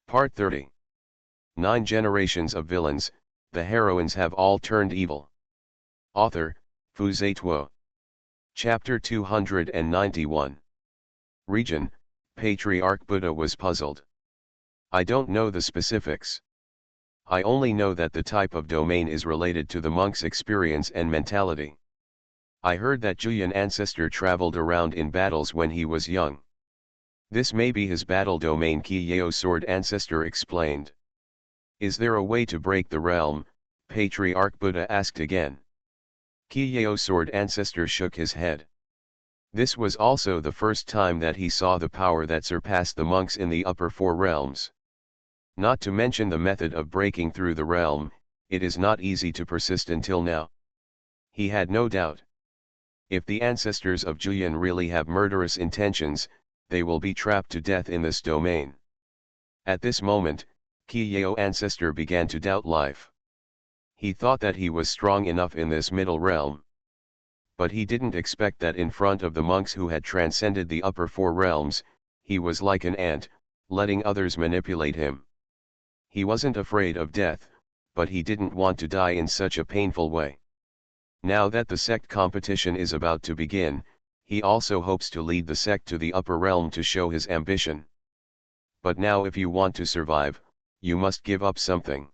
Part 30. 9 generations of villains, the heroines have all turned evil. Author, Fu Zituo. Chapter 291. Region, Patriarch Buddha was puzzled. I don't know the specifics. I only know that the type of domain is related to the monk's experience and mentality. I heard that Julian ancestor traveled around in battles when he was young. This may be his battle domain, Qi Yao Sword ancestor explained. Is there a way to break the realm? Patriarch Buddha asked again. Qi Yao Sword ancestor shook his head. This was also the first time that he saw the power that surpassed the monks in the upper four realms. Not to mention the method of breaking through the realm, it is not easy to persist until now. He had no doubt. If the ancestors of Julian really have murderous intentions, they will be trapped to death in this domain. At this moment, Qi Yao ancestor began to doubt life. He thought that he was strong enough in this middle realm. But he didn't expect that in front of the monks who had transcended the upper four realms, he was like an ant, letting others manipulate him. He wasn't afraid of death, but he didn't want to die in such a painful way. Now that the sect competition is about to begin, he also hopes to lead the sect to the upper realm to show his ambition. But now if you want to survive, you must give up something.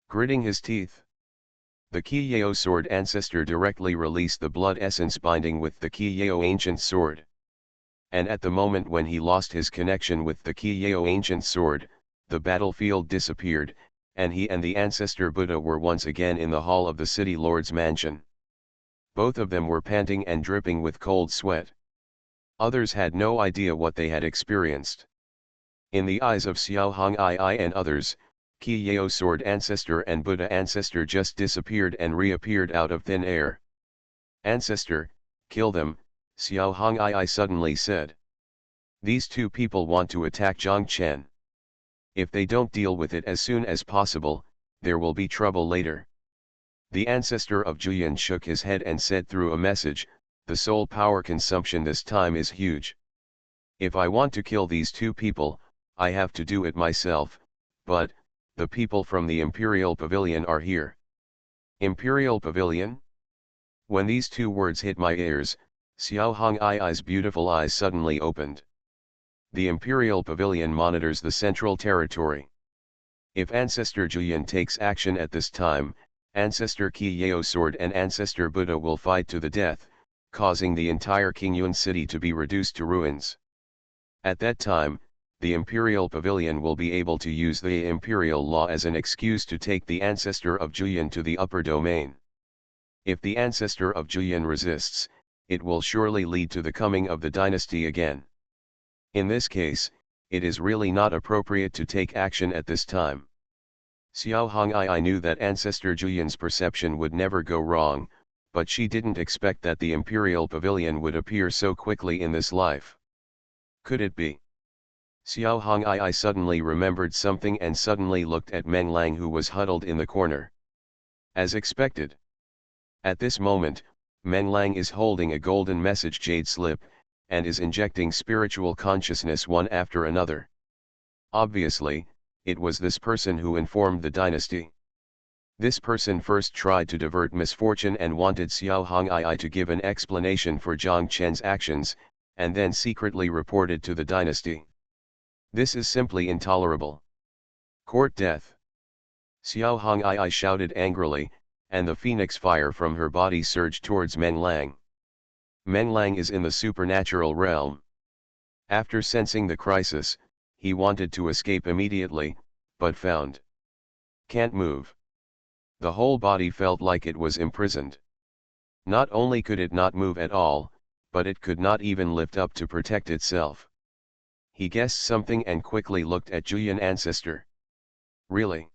Gritting his teeth, the Qi Yao sword ancestor directly released the blood essence binding with the Qi Yao ancient sword. And at the moment when he lost his connection with the Qi Yao ancient sword, the battlefield disappeared, and he and the ancestor Buddha were once again in the hall of the city lord's mansion. Both of them were panting and dripping with cold sweat. Others had no idea what they had experienced. In the eyes of Xuanhuan and others, Qi Yao sword ancestor and Buddha ancestor just disappeared and reappeared out of thin air. Ancestor, kill them, Xuanhuan suddenly said. These two people want to attack Zhang Chen. If they don't deal with it as soon as possible, there will be trouble later. The ancestor of Julian shook his head and said through a message, the soul power consumption this time is huge. If I want to kill these two people, I have to do it myself, but, the people from the Imperial Pavilion are here. Imperial Pavilion? When these two words hit my ears, Xuanhuan's beautiful eyes suddenly opened. The Imperial Pavilion monitors the Central Territory. If Ancestor Julian takes action at this time, Ancestor Qi Yao Sword and Ancestor Buddha will fight to the death, causing the entire Qingyuan city to be reduced to ruins. At that time, the Imperial Pavilion will be able to use the Imperial Law as an excuse to take the Ancestor of Julian to the upper domain. If the Ancestor of Julian resists, it will surely lead to the coming of the dynasty again. In this case, it is really not appropriate to take action at this time. Xuanhuan knew that Ancestor Julian's perception would never go wrong, but she didn't expect that the Imperial Pavilion would appear so quickly in this life. Could it be? Xuanhuan suddenly remembered something and suddenly looked at Meng Lang, who was huddled in the corner. As expected. At this moment, Meng Lang is holding a golden message jade slip, and is injecting spiritual consciousness one after another. Obviously, it was this person who informed the dynasty. This person first tried to divert misfortune and wanted Xuanhuan to give an explanation for Zhang Chen's actions, and then secretly reported to the dynasty. This is simply intolerable. Court death. Xuanhuan shouted angrily, and the phoenix fire from her body surged towards Meng Lang. Meng Lang is in the supernatural realm. After sensing the crisis, he wanted to escape immediately, but found can't move. The whole body felt like it was imprisoned. Not only could it not move at all, but it could not even lift up to protect itself. He guessed something and quickly looked at Julian ancestor. Really?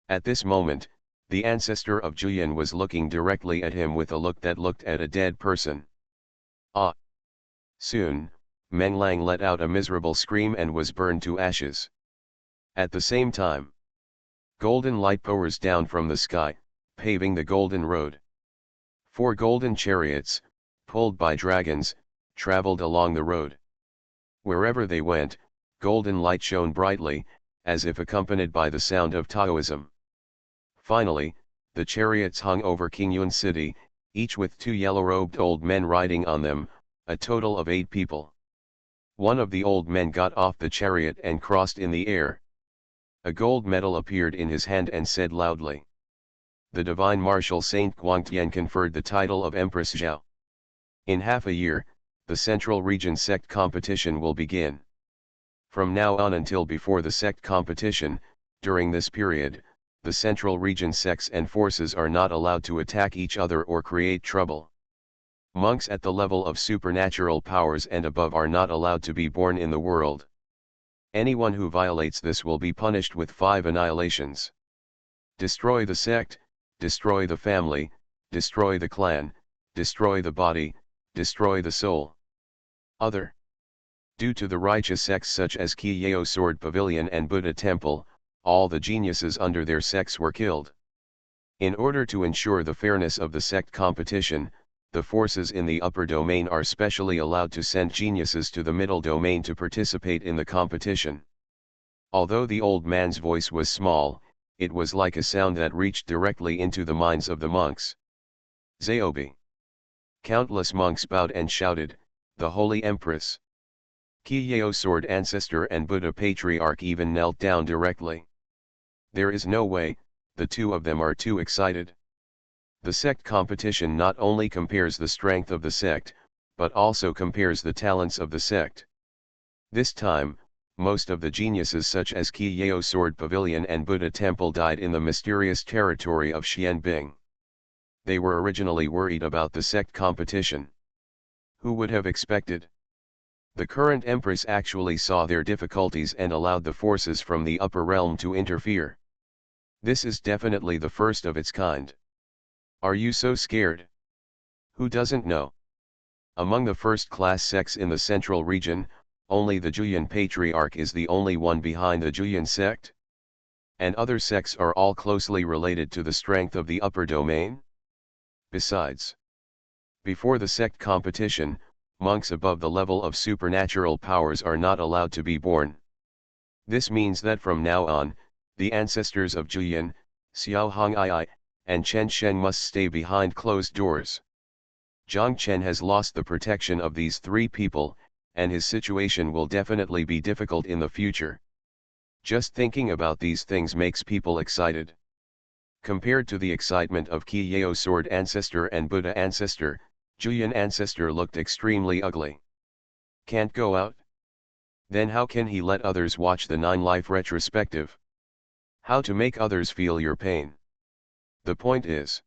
At this moment, the ancestor of Julian was looking directly at him with a look that looked at a dead person. Ah! Soon, Meng Lang let out a miserable scream and was burned to ashes. At the same time, golden light pours down from the sky, paving the golden road. 4 golden chariots, pulled by dragons, traveled along the road. Wherever they went, golden light shone brightly, as if accompanied by the sound of Taoism. Finally, the chariots hung over Qingyun city, each with 2 yellow-robed old men riding on them, a total of 8 people. One of the old men got off the chariot and crossed in the air. A gold medal appeared in his hand and said loudly, "The divine marshal Saint Guangtian conferred the title of Empress Zhao. In half a year, the Central Region sect competition will begin. From now on until before the sect competition, during this period, the Central Region sects and forces are not allowed to attack each other or create trouble. Monks at the level of supernatural powers and above are not allowed to be born in the world. Anyone who violates this will be punished with 5 annihilations. Destroy the sect, destroy the family, destroy the clan, destroy the body, destroy the soul." Other. Due to the righteous sects such as Qi Yao Sword Pavilion and Buddha Temple, all the geniuses under their sects were killed. In order to ensure the fairness of the sect competition, the forces in the upper domain are specially allowed to send geniuses to the middle domain to participate in the competition. Although the old man's voice was small, it was like a sound that reached directly into the minds of the monks. Zaobi. Countless monks bowed and shouted, "The Holy Empress!" Qi Yao Sword Ancestor and Buddha Patriarch even knelt down directly. There is no way, the two of them are too excited. The sect competition not only compares the strength of the sect, but also compares the talents of the sect. This time, most of the geniuses such as Qi Yao Sword Pavilion and Buddha Temple died in the mysterious territory of Xianbing. They were originally worried about the sect competition. Who would have expected? The current empress actually saw their difficulties and allowed the forces from the upper realm to interfere. This is definitely the first of its kind. Are you so scared? Who doesn't know? Among the first-class sects in the central region, only the Julian Patriarch is the only one behind the Julian sect? And other sects are all closely related to the strength of the upper domain? Besides, before the sect competition, monks above the level of supernatural powers are not allowed to be born. This means that from now on, the ancestors of Julian, Xiao Hong'ai, and Chen Sheng must stay behind closed doors. Zhang Chen has lost the protection of these 3 people, and his situation will definitely be difficult in the future. Just thinking about these things makes people excited. Compared to the excitement of Qi Yao Sword Ancestor and Buddha Ancestor, Julian Ancestor looked extremely ugly. Can't go out? Then how can he let others watch the 9-life retrospective? How to make others feel your pain? The point is,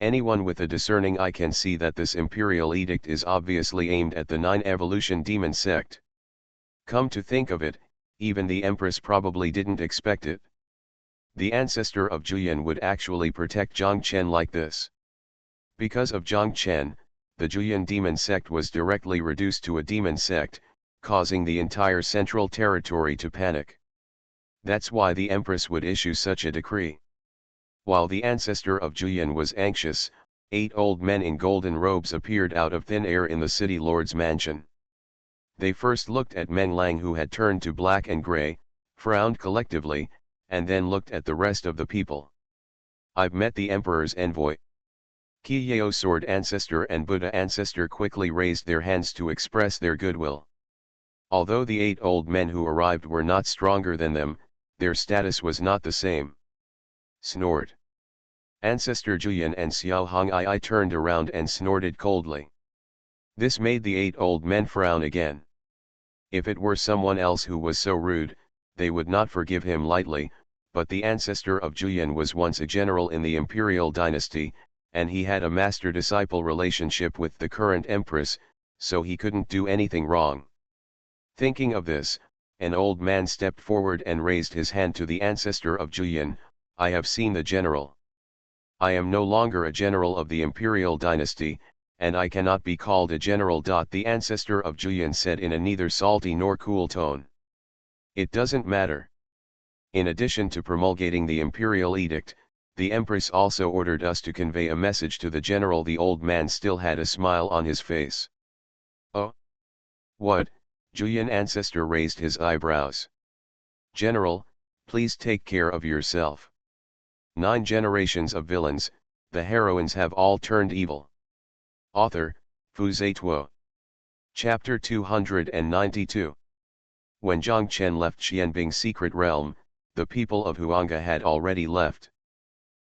anyone with a discerning eye can see that this imperial edict is obviously aimed at the 9 evolution demon sect. Come to think of it, even the Empress probably didn't expect it. The ancestor of Julian would actually protect Zhang Chen like this. Because of Zhang Chen, the Julian demon sect was directly reduced to a demon sect, causing the entire central territory to panic. That's why the Empress would issue such a decree. While the ancestor of Julian was anxious, 8 old men in golden robes appeared out of thin air in the city lord's mansion. They first looked at Meng Lang, who had turned to black and gray, frowned collectively, and then looked at the rest of the people. "I've met the Emperor's envoy." Qi Yao Sword Ancestor and Buddha Ancestor quickly raised their hands to express their goodwill. Although the 8 old men who arrived were not stronger than them, their status was not the same. Snort. Ancestor Julian and Xiao Hong'ai turned around and snorted coldly. This made the 8 old men frown again. If it were someone else who was so rude, they would not forgive him lightly, but the ancestor of Julian was once a general in the imperial dynasty, and he had a master-disciple relationship with the current empress, so he couldn't do anything wrong. Thinking of this, an old man stepped forward and raised his hand to the ancestor of Julian. "I have seen the general. I am no longer a general of the imperial dynasty, and I cannot be called a general." The ancestor of Julian said in a neither salty nor cool tone. "It doesn't matter. In addition to promulgating the imperial edict, the Empress also ordered us to convey a message to the general." The old man still had a smile on his face. "Oh? What?" Julian ancestor raised his eyebrows. "General, Please take care of yourself. 9 generations of villains, the heroines have all turned evil. Author, Xuanhuan. Chapter 292. When Zhang Chen left Xianbing's secret realm, the people of Huanga had already left.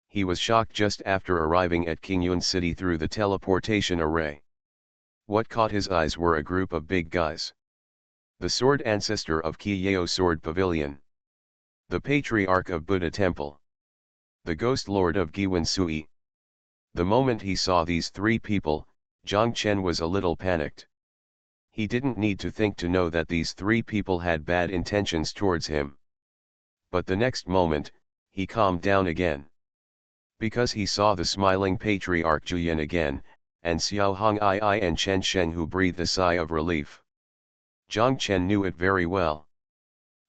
He was shocked just after arriving at Qingyun City through the teleportation array. What caught his eyes were a group of big guys. The sword ancestor of Qi Yao Sword Pavilion. The patriarch of Buddha Temple. The ghost lord of Giwen Sui. The moment he saw these three people, Zhang Chen was a little panicked. He didn't need to think to know that these three people had bad intentions towards him. But the next moment, he calmed down again. Because he saw the smiling patriarch Juyan again, and Xiao Hong I and Chen Sheng, who breathed a sigh of relief. Zhang Chen knew it very well.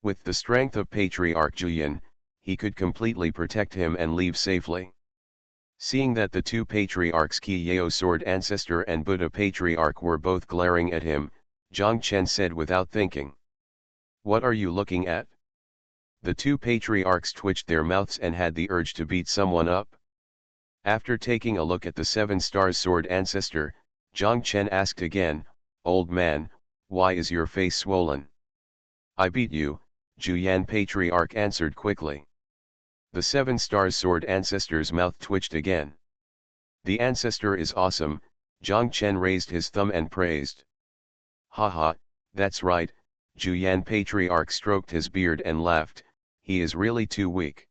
With the strength of patriarch Juyan, he could completely protect him and leave safely. Seeing that the two patriarchs Qi Yao Sword Ancestor and Buddha Patriarch were both glaring at him, Zhang Chen said without thinking. "What are you looking at?" The two patriarchs twitched their mouths and had the urge to beat someone up. After taking a look at the 7 Stars Sword Ancestor, Zhang Chen asked again, "Old man, why is your face swollen?" "I beat you," Juyan Patriarch answered quickly. The 7 Stars Sword Ancestor's mouth twitched again. "The ancestor is awesome," Zhang Chen raised his thumb and praised. "Haha, that's right," Juyan Patriarch stroked his beard and laughed, "he is really too weak.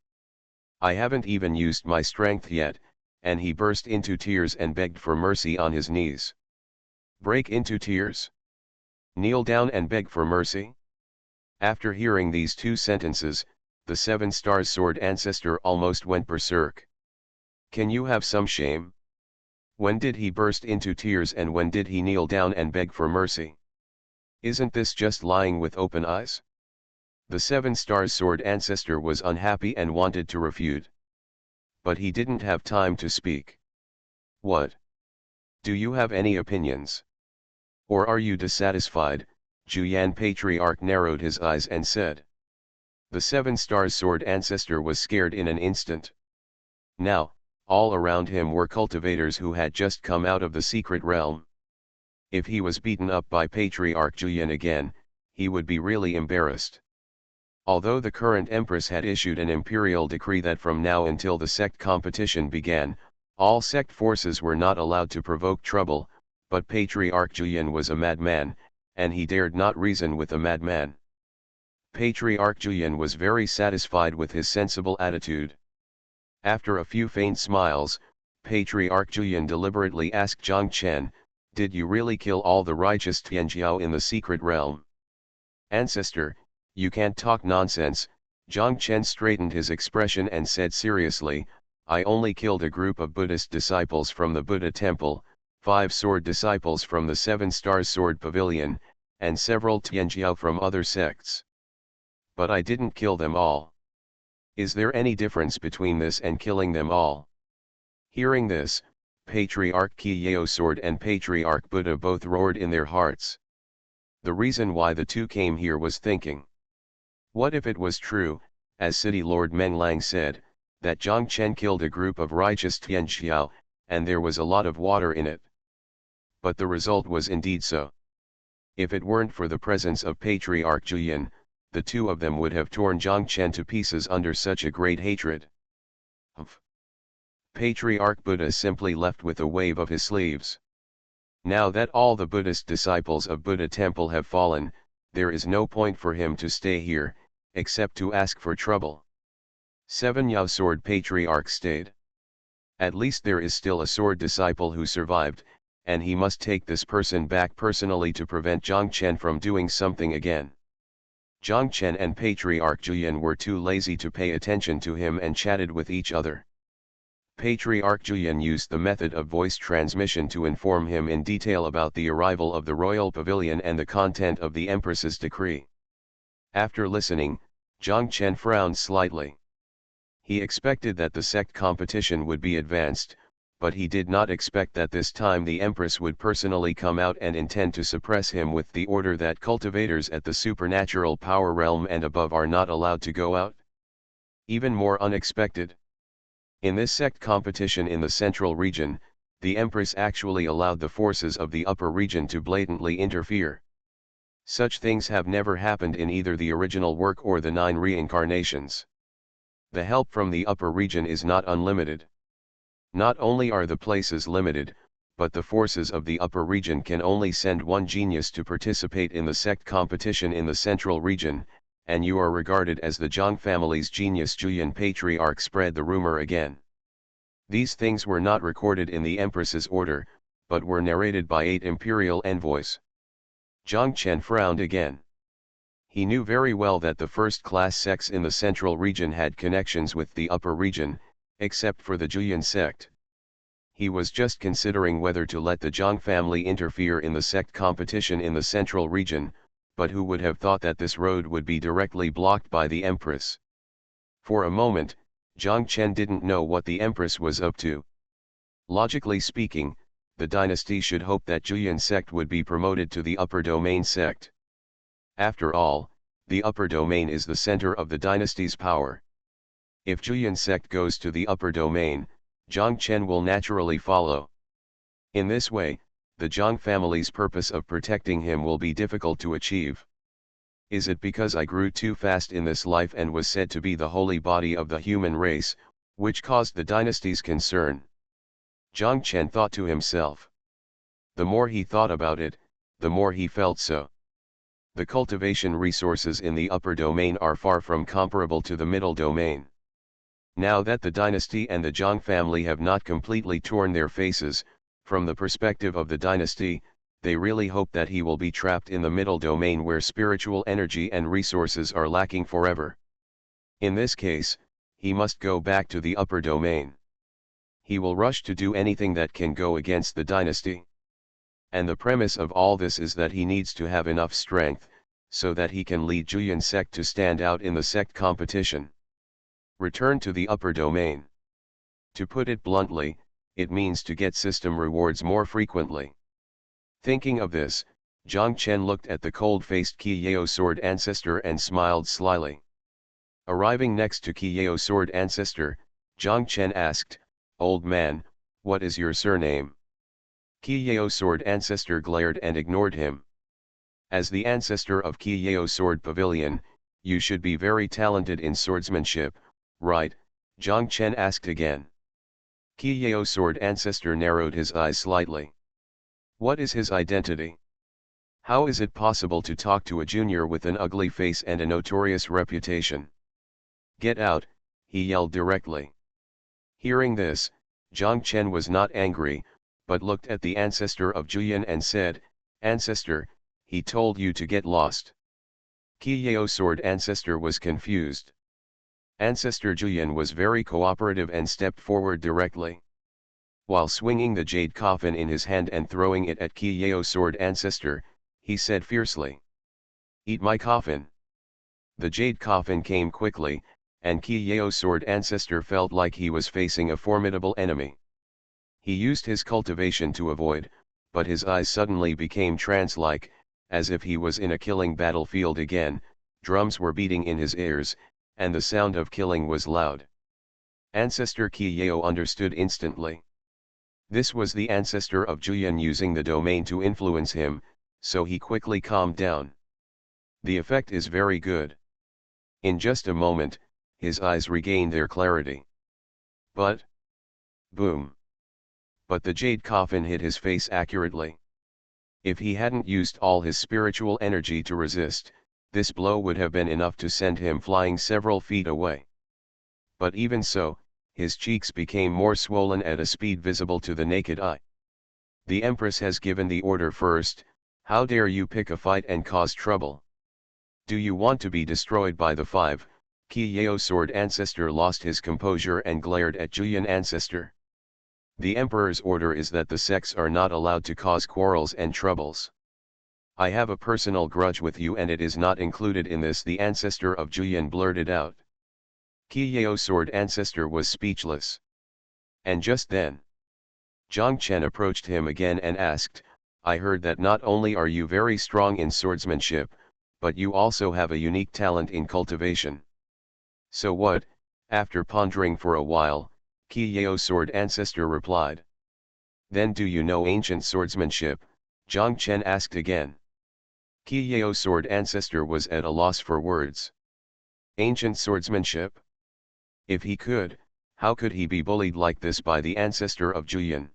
I haven't even used my strength yet," and he burst into tears and begged for mercy on his knees. Break into tears? Kneel down and beg for mercy? After hearing these 2 sentences, the 7 Stars Sword Ancestor almost went berserk. Can you have some shame? When did he burst into tears and when did he kneel down and beg for mercy? Isn't this just lying with open eyes? The 7 Stars Sword Ancestor was unhappy and wanted to refute. But he didn't have time to speak. "What? Do you have any opinions? Or are you dissatisfied?" Juyan Patriarch narrowed his eyes and said. The 7 Stars Sword Ancestor was scared in an instant. Now, all around him were cultivators who had just come out of the secret realm. If he was beaten up by Patriarch Juyan again, he would be really embarrassed. Although the current empress had issued an imperial decree that from now until the sect competition began, all sect forces were not allowed to provoke trouble, but Patriarch Juyan was a madman, and he dared not reason with a madman. Patriarch Juyan was very satisfied with his sensible attitude. After a few faint smiles, Patriarch Juyan deliberately asked Zhang Chen, "Did you really kill all the righteous Tianjiao in the secret realm?" "Ancestor, you can't talk nonsense," Zhang Chen straightened his expression and said seriously, "I only killed a group of Buddhist disciples from the Buddha Temple, 5 sword disciples from the 7 Stars Sword Pavilion, and several Tianjiao from other sects. But I didn't kill them all. Is there any difference between this and killing them all?" Hearing this, Patriarch Qi Yao Sword and Patriarch Buddha both roared in their hearts. The reason why the two came here was thinking. What if it was true, as City Lord Meng Lang said, that Zhang Chen killed a group of righteous Tianjiao, and there was a lot of water in it? But the result was indeed so. If it weren't for the presence of Patriarch Juyan, the two of them would have torn Zhang Chen to pieces under such a great hatred. Humph. Patriarch Buddha simply left with a wave of his sleeves. Now that all the Buddhist disciples of Buddha Temple have fallen, there is no point for him to stay here, except to ask for trouble. 7 Yao Sword Patriarch stayed. At least there is still a sword disciple who survived, and he must take this person back personally to prevent Zhang Chen from doing something again. Zhang Chen and Patriarch Juyan were too lazy to pay attention to him and chatted with each other. Patriarch Juyan used the method of voice transmission to inform him in detail about the arrival of the royal pavilion and the content of the empress's decree. After listening, Zhang Chen frowned slightly. He expected that the sect competition would be advanced, but he did not expect that this time the empress would personally come out and intend to suppress him with the order that cultivators at the supernatural power realm and above are not allowed to go out. Even more unexpected. In this sect competition in the central region, the Empress actually allowed the forces of the upper region to blatantly interfere. Such things have never happened in either the original work or the 9 reincarnations. The help from the upper region is not unlimited. Not only are the places limited, but the forces of the upper region can only send one genius to participate in the sect competition in the central region, and you are regarded as the Zhang family's genius. Julian Patriarch spread the rumor again. These things were not recorded in the Empress's order, but were narrated by 8 imperial envoys. Zhang Chen frowned again. He knew very well that the first-class sects in the central region had connections with the upper region, except for the Julian sect. He was just considering whether to let the Zhang family interfere in the sect competition in the central region, but who would have thought that this road would be directly blocked by the Empress? For a moment, Zhang Chen didn't know what the Empress was up to. Logically speaking, the dynasty should hope that Julian sect would be promoted to the upper domain sect. After all, the upper domain is the center of the dynasty's power. If Julian sect goes to the upper domain, Zhang Chen will naturally follow. In this way, the Zhang family's purpose of protecting him will be difficult to achieve. Is it because I grew too fast in this life and was said to be the holy body of the human race, which caused the dynasty's concern? Zhang Chen thought to himself. The more he thought about it, the more he felt so. The cultivation resources in the upper domain are far from comparable to the middle domain. Now that the dynasty and the Zhang family have not completely torn their faces, from the perspective of the dynasty, they really hope that he will be trapped in the middle domain where spiritual energy and resources are lacking forever. In this case, he must go back to the upper domain. He will rush to do anything that can go against the dynasty. And the premise of all this is that he needs to have enough strength, so that he can lead Julian sect to stand out in the sect competition. Return to the upper domain. To put it bluntly, it means to get system rewards more frequently. Thinking of this, Zhang Chen looked at the cold-faced Qiyao sword ancestor and smiled slyly. Arriving next to Qiyao sword ancestor, Zhang Chen asked, "Old man, what is your surname?" Qiyao sword ancestor glared and ignored him. As the ancestor of Qiyao sword pavilion, you should be very talented in swordsmanship, right? Zhang Chen asked again. Qiyao sword ancestor narrowed his eyes slightly. What is his identity? How is it possible to talk to a junior with an ugly face and a notorious reputation? Get out, he yelled directly. Hearing this, Zhang Chen was not angry, but looked at the ancestor of Julian and said, "Ancestor, he told you to get lost." Qiyao sword ancestor was confused. Ancestor Julian was very cooperative and stepped forward directly. While swinging the jade coffin in his hand and throwing it at Qiyao sword ancestor, he said fiercely, "Eat my coffin." The jade coffin came quickly, and Qiyao sword ancestor felt like he was facing a formidable enemy. He used his cultivation to avoid, but his eyes suddenly became trance-like, as if he was in a killing battlefield again. Drums were beating in his ears, and the sound of killing was loud. Ancestor Qiyao understood instantly. This was the ancestor of Julian using the domain to influence him, so he quickly calmed down. The effect is very good. In just a moment, his eyes regained their clarity. But... boom. But the jade coffin hit his face accurately. If he hadn't used all his spiritual energy to resist, this blow would have been enough to send him flying several feet away. But even so, his cheeks became more swollen at a speed visible to the naked eye. The Empress has given the order first. How dare you pick a fight and cause trouble? Do you want to be destroyed by the 5? Qiyao sword ancestor lost his composure and glared at Julian ancestor. The Emperor's order is that the sects are not allowed to cause quarrels and troubles. I have a personal grudge with you and it is not included in this, the ancestor of Julian blurted out. Qiyao sword ancestor was speechless. And just then, Zhang Chen approached him again and asked, "I heard that not only are you very strong in swordsmanship, but you also have a unique talent in cultivation. So what, After pondering for a while, Qi Yao sword ancestor replied. Then do you know ancient swordsmanship? Zhang Chen asked again. Qi Yao sword ancestor was at a loss for words. Ancient swordsmanship? If he could, how could he be bullied like this by the ancestor of Juyan?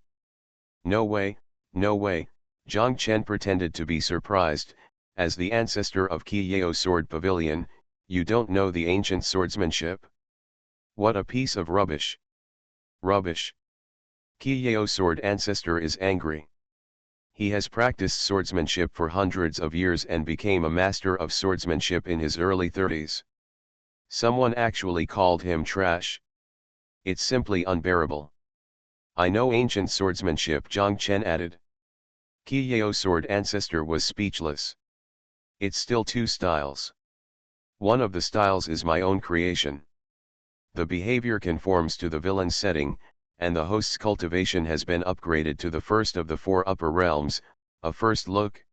No way, no way, Zhang Chen pretended to be surprised. As the ancestor of Qi Yao sword pavilion, you don't know the ancient swordsmanship? What a piece of rubbish. Rubbish. Qi Yao sword ancestor is angry. He has practiced swordsmanship for hundreds of years and became a master of swordsmanship in his early 30s. Someone actually called him trash. It's simply unbearable. I know ancient swordsmanship, Zhang Chen added. Qi Yao sword ancestor was speechless. It's still two styles. One of the styles is my own creation. The behavior conforms to the villain's setting, and the host's cultivation has been upgraded to the first of the four upper realms, a first look.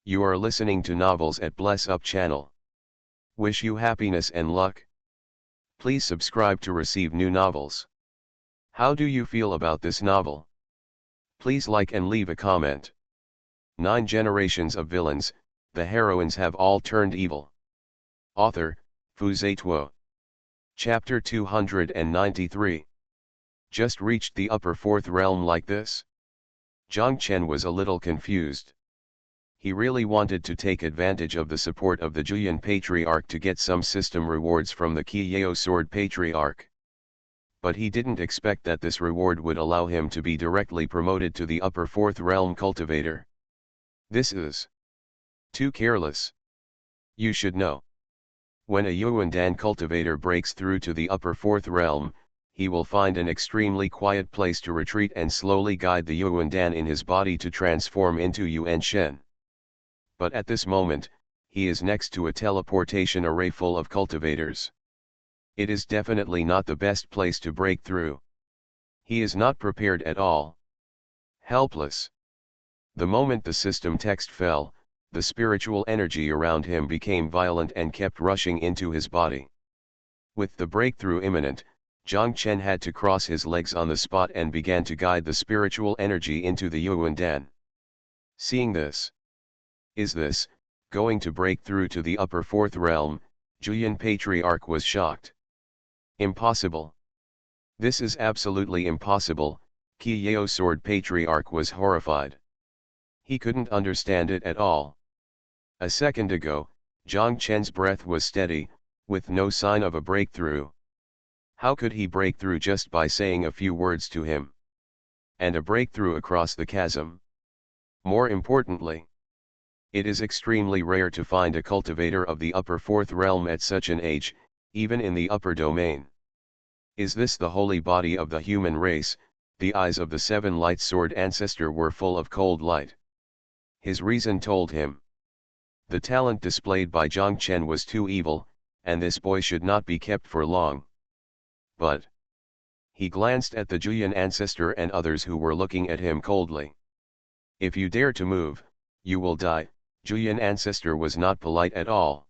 You are listening to novels at Bless Up channel. Wish you happiness and luck. Please subscribe to receive new novels. How do you feel about this novel? Please like and leave a comment. 9 generations of villains, the heroines have all turned evil. Author, Xuanhuan. Chapter 293. Just reached the upper fourth realm like this? Zhang Chen was a little confused. He really wanted to take advantage of the support of the Juyan Patriarch to get some system rewards from the Qi Yao Sword Patriarch. But he didn't expect that this reward would allow him to be directly promoted to the upper fourth realm cultivator. This is too careless. You should know. When a Xuanhuan cultivator breaks through to the upper fourth realm, he will find an extremely quiet place to retreat and slowly guide the Xuanhuan in his body to transform into Yuan Shen. But at this moment, he is next to a teleportation array full of cultivators. It is definitely not the best place to break through. He is not prepared at all. Helpless. The moment the system text fell, the spiritual energy around him became violent and kept rushing into his body. With the breakthrough imminent, Zhang Chen had to cross his legs on the spot and began to guide the spiritual energy into the Xuanhuan. Seeing this, is this going to break through to the upper fourth realm? Juyan Patriarch was shocked. Impossible. This is absolutely impossible. Qi Yao Sword Patriarch was horrified. He couldn't understand it at all. A second ago, Zhang Chen's breath was steady, with no sign of a breakthrough. How could he break through just by saying a few words to him? And a breakthrough across the chasm? More importantly, it is extremely rare to find a cultivator of the upper fourth realm at such an age, even in the upper domain. Is this the holy body of the human race? The eyes of the seven light sword ancestor were full of cold light. His reason told him. The talent displayed by Zhang Chen was too evil, and this boy should not be kept for long. But he glanced at the Juyan ancestor and others who were looking at him coldly. If you dare to move, you will die. Juyan ancestor was not polite at all.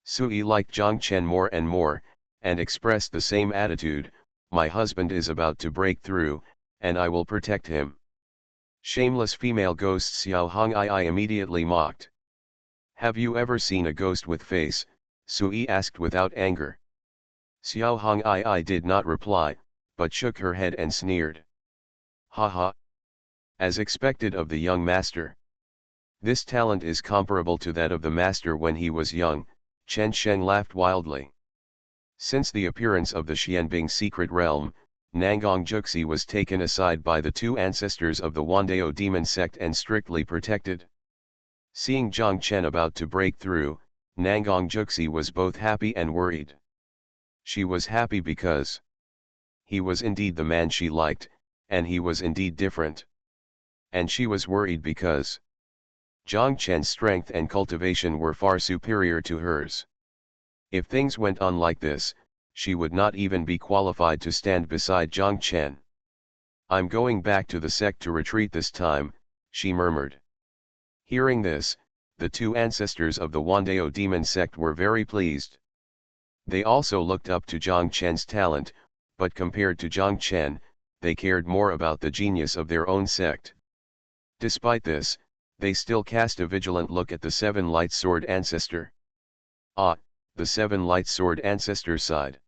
Sui liked Zhang Chen more and more, and expressed the same attitude. My husband is about to break through, and I will protect him. Shameless female ghost Xuanhuan I immediately mocked. Have you ever seen a ghost with face? Sui asked without anger. Xuanhuan I did not reply, but shook her head and sneered. Ha ha. As expected of the young master. This talent is comparable to that of the master when he was young. Chen Sheng laughed wildly. Since the appearance of the Xianbing secret realm, Nangong Juxi was taken aside by the two ancestors of the Wandao demon sect and strictly protected. Seeing Zhang Chen about to break through, Nangong Juxi was both happy and worried. She was happy because he was indeed the man she liked, and he was indeed different. And she was worried because Zhang Chen's strength and cultivation were far superior to hers. If things went on like this, she would not even be qualified to stand beside Zhang Chen. I'm going back to the sect to retreat this time, she murmured. Hearing this, the two ancestors of the Wandao demon sect were very pleased. They also looked up to Zhang Chen's talent, but compared to Zhang Chen, they cared more about the genius of their own sect. Despite this, they still cast a vigilant look at the Seven Light Sword Ancestor. Ah, the Seven Light Sword Ancestor sighed.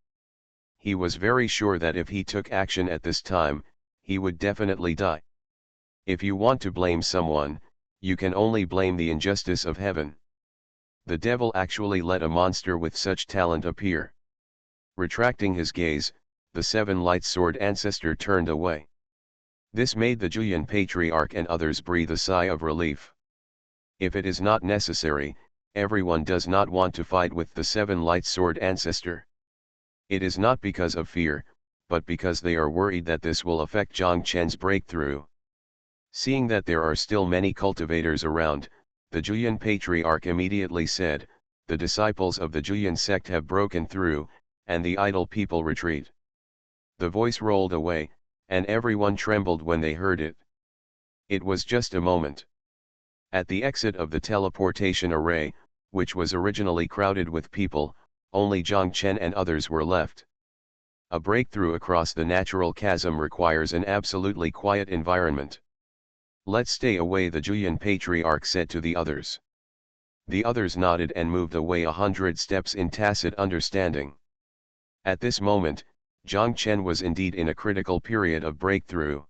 He was very sure that if he took action at this time, he would definitely die. If you want to blame someone, you can only blame the injustice of heaven. The devil actually let a monster with such talent appear. Retracting his gaze, the Seven Light Sword Ancestor turned away. This made the Julian Patriarch and others breathe a sigh of relief. If it is not necessary, everyone does not want to fight with the Seven Light Sword Ancestor. It is not because of fear, but because they are worried that this will affect Zhang Chen's breakthrough. Seeing that there are still many cultivators around, the Julian Patriarch immediately said, "The disciples of the Julian sect have broken through, and the idle people retreat." The voice rolled away, and everyone trembled when they heard it. It was just a moment. At the exit of the teleportation array, which was originally crowded with people, only Zhang Chen and others were left. A breakthrough across the natural chasm requires an absolutely quiet environment. "Let's stay away," the Julian Patriarch said to the others. The others nodded and moved away 100 steps in tacit understanding. At this moment, Zhang Chen was indeed in a critical period of breakthrough.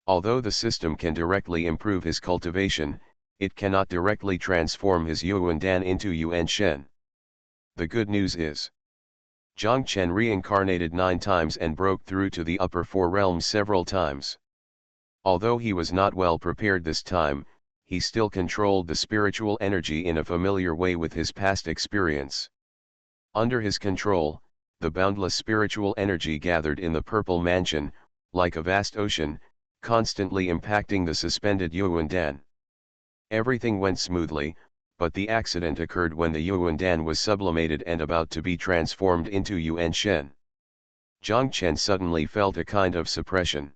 Although the system can directly improve his cultivation, it cannot directly transform his Yuandan into Yuan Shen. The good news is, Zhang Chen reincarnated 9 times and broke through to the upper 4 realms several times. Although he was not well prepared this time, he still controlled the spiritual energy in a familiar way with his past experience. Under his control, the boundless spiritual energy gathered in the Purple Mansion, like a vast ocean, constantly impacting the suspended Yuandan. Everything went smoothly, but the accident occurred when the Yuandan was sublimated and about to be transformed into Yuan Shen. Zhang Chen suddenly felt a kind of suppression.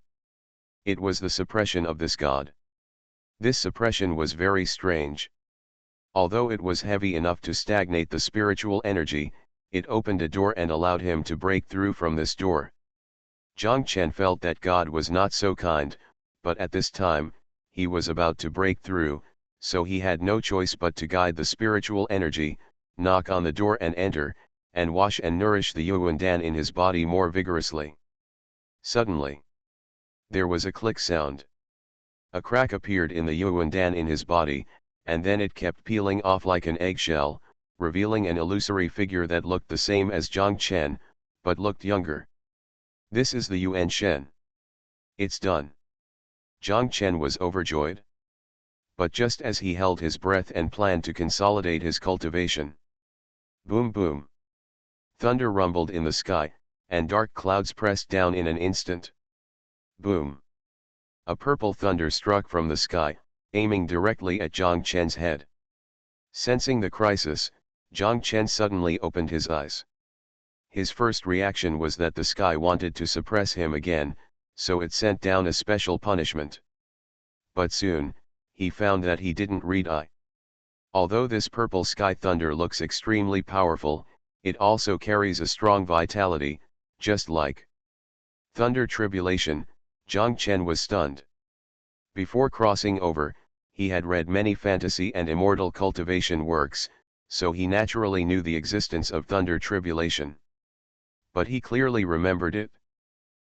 It was the suppression of this god. This suppression was very strange. Although it was heavy enough to stagnate the spiritual energy, it opened a door and allowed him to break through from this door. Zhang Chen felt that God was not so kind, but at this time, he was about to break through, so he had no choice but to guide the spiritual energy, knock on the door and enter, and wash and nourish the Yuandan in his body more vigorously. Suddenly, there was a click sound. A crack appeared in the Yuandan in his body, and then it kept peeling off like an eggshell, revealing an illusory figure that looked the same as Zhang Chen, but looked younger. "This is the Yuan Shen. It's done." Zhang Chen was overjoyed. But just as he held his breath and planned to consolidate his cultivation, boom boom! Thunder rumbled in the sky, and dark clouds pressed down in an instant. Boom! A purple thunder struck from the sky, aiming directly at Zhang Chen's head. Sensing the crisis, Zhang Chen suddenly opened his eyes. His first reaction was that the sky wanted to suppress him again, so it sent down a special punishment. But soon, he found that he didn't read eye. Although this purple sky thunder looks extremely powerful, it also carries a strong vitality, just like thunder tribulation. Zhang Chen was stunned. Before crossing over, he had read many fantasy and immortal cultivation works, so he naturally knew the existence of thunder tribulation. But he clearly remembered it.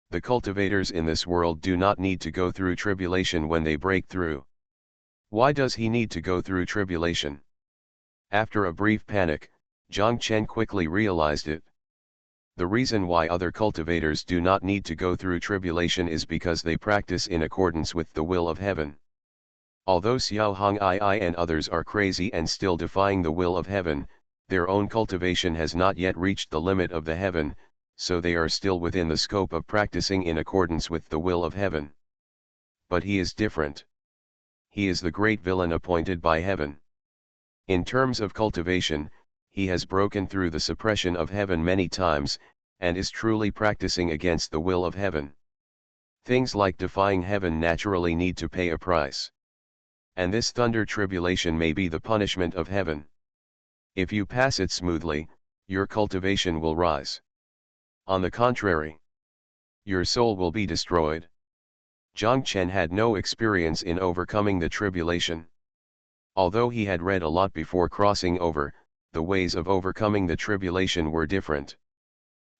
The cultivators in this world do not need to go through tribulation when they break through. Why does he need to go through tribulation? After a brief panic, Zhang Chen quickly realized it. The reason why other cultivators do not need to go through tribulation is because they practice in accordance with the will of heaven. Although Xuanhuan and others are crazy and still defying the will of heaven, their own cultivation has not yet reached the limit of the heaven, so they are still within the scope of practicing in accordance with the will of heaven. But he is different. He is the great villain appointed by heaven. In terms of cultivation, he has broken through the suppression of heaven many times, and is truly practicing against the will of heaven. Things like defying heaven naturally need to pay a price. And this thunder tribulation may be the punishment of heaven. If you pass it smoothly, your cultivation will rise. On the contrary, your soul will be destroyed. Jiang Chen had no experience in overcoming the tribulation. Although he had read a lot before crossing over, the ways of overcoming the tribulation were different.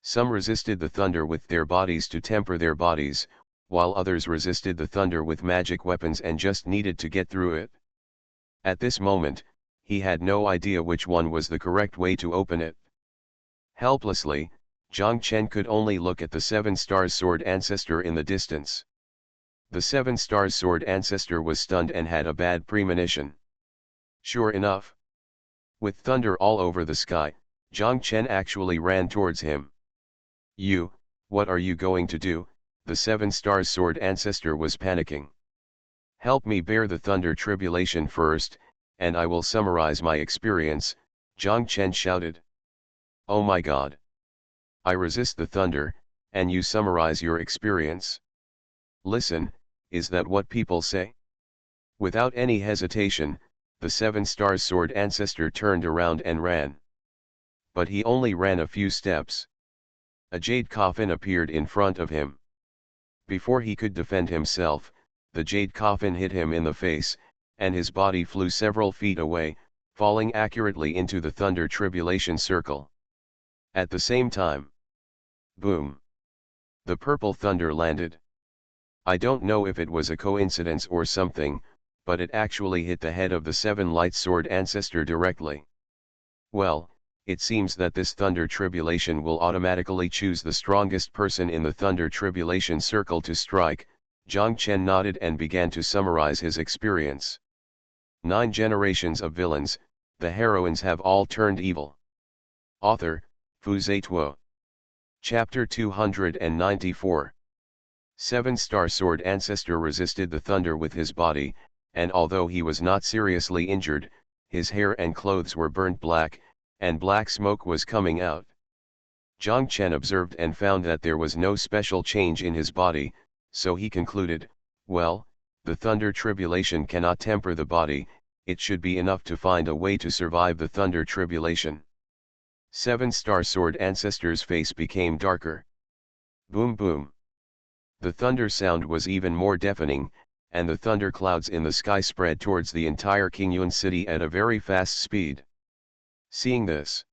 Some resisted the thunder with their bodies to temper their bodies, while others resisted the thunder with magic weapons and just needed to get through it. At this moment, he had no idea which one was the correct way to open it. Helplessly, Jiang Chen could only look at the 7 Stars Sword Ancestor in the distance. The 7 Stars Sword Ancestor was stunned and had a bad premonition. Sure enough, with thunder all over the sky, Jiang Chen actually ran towards him. "You, what are you going to do?" the 7 Stars Sword Ancestor was panicking. "Help me bear the thunder tribulation first, and I will summarize my experience," Jiang Chen shouted. "Oh my God! I resist the thunder, and you summarize your experience? Listen, is that what people say?" Without any hesitation, the 7 Stars Sword Ancestor turned around and ran. But he only ran a few steps. A jade coffin appeared in front of him. Before he could defend himself, the jade coffin hit him in the face, and his body flew several feet away, falling accurately into the thunder tribulation circle. At the same time, boom! The purple thunder landed. I don't know if it was a coincidence or something, but it actually hit the head of the 7 Light Sword Ancestor directly. Well, it seems that this thunder tribulation will automatically choose the strongest person in the thunder tribulation circle to strike. Jiang Chen nodded and began to summarize his experience. 9 generations of villains, the heroines have all turned evil. Author, Xuanhuan. Chapter 294. 7 Star Sword Ancestor resisted the thunder with his body, and although he was not seriously injured, his hair and clothes were burnt black, and black smoke was coming out. Jiang Chen observed and found that there was no special change in his body, so he concluded, well, the thunder tribulation cannot temper the body, it should be enough to find a way to survive the thunder tribulation. 7 Star Sword Ancestor's face became darker. Boom boom. The thunder sound was even more deafening, and the thunder clouds in the sky spread towards the entire Qingyuan city at a very fast speed. Seeing this,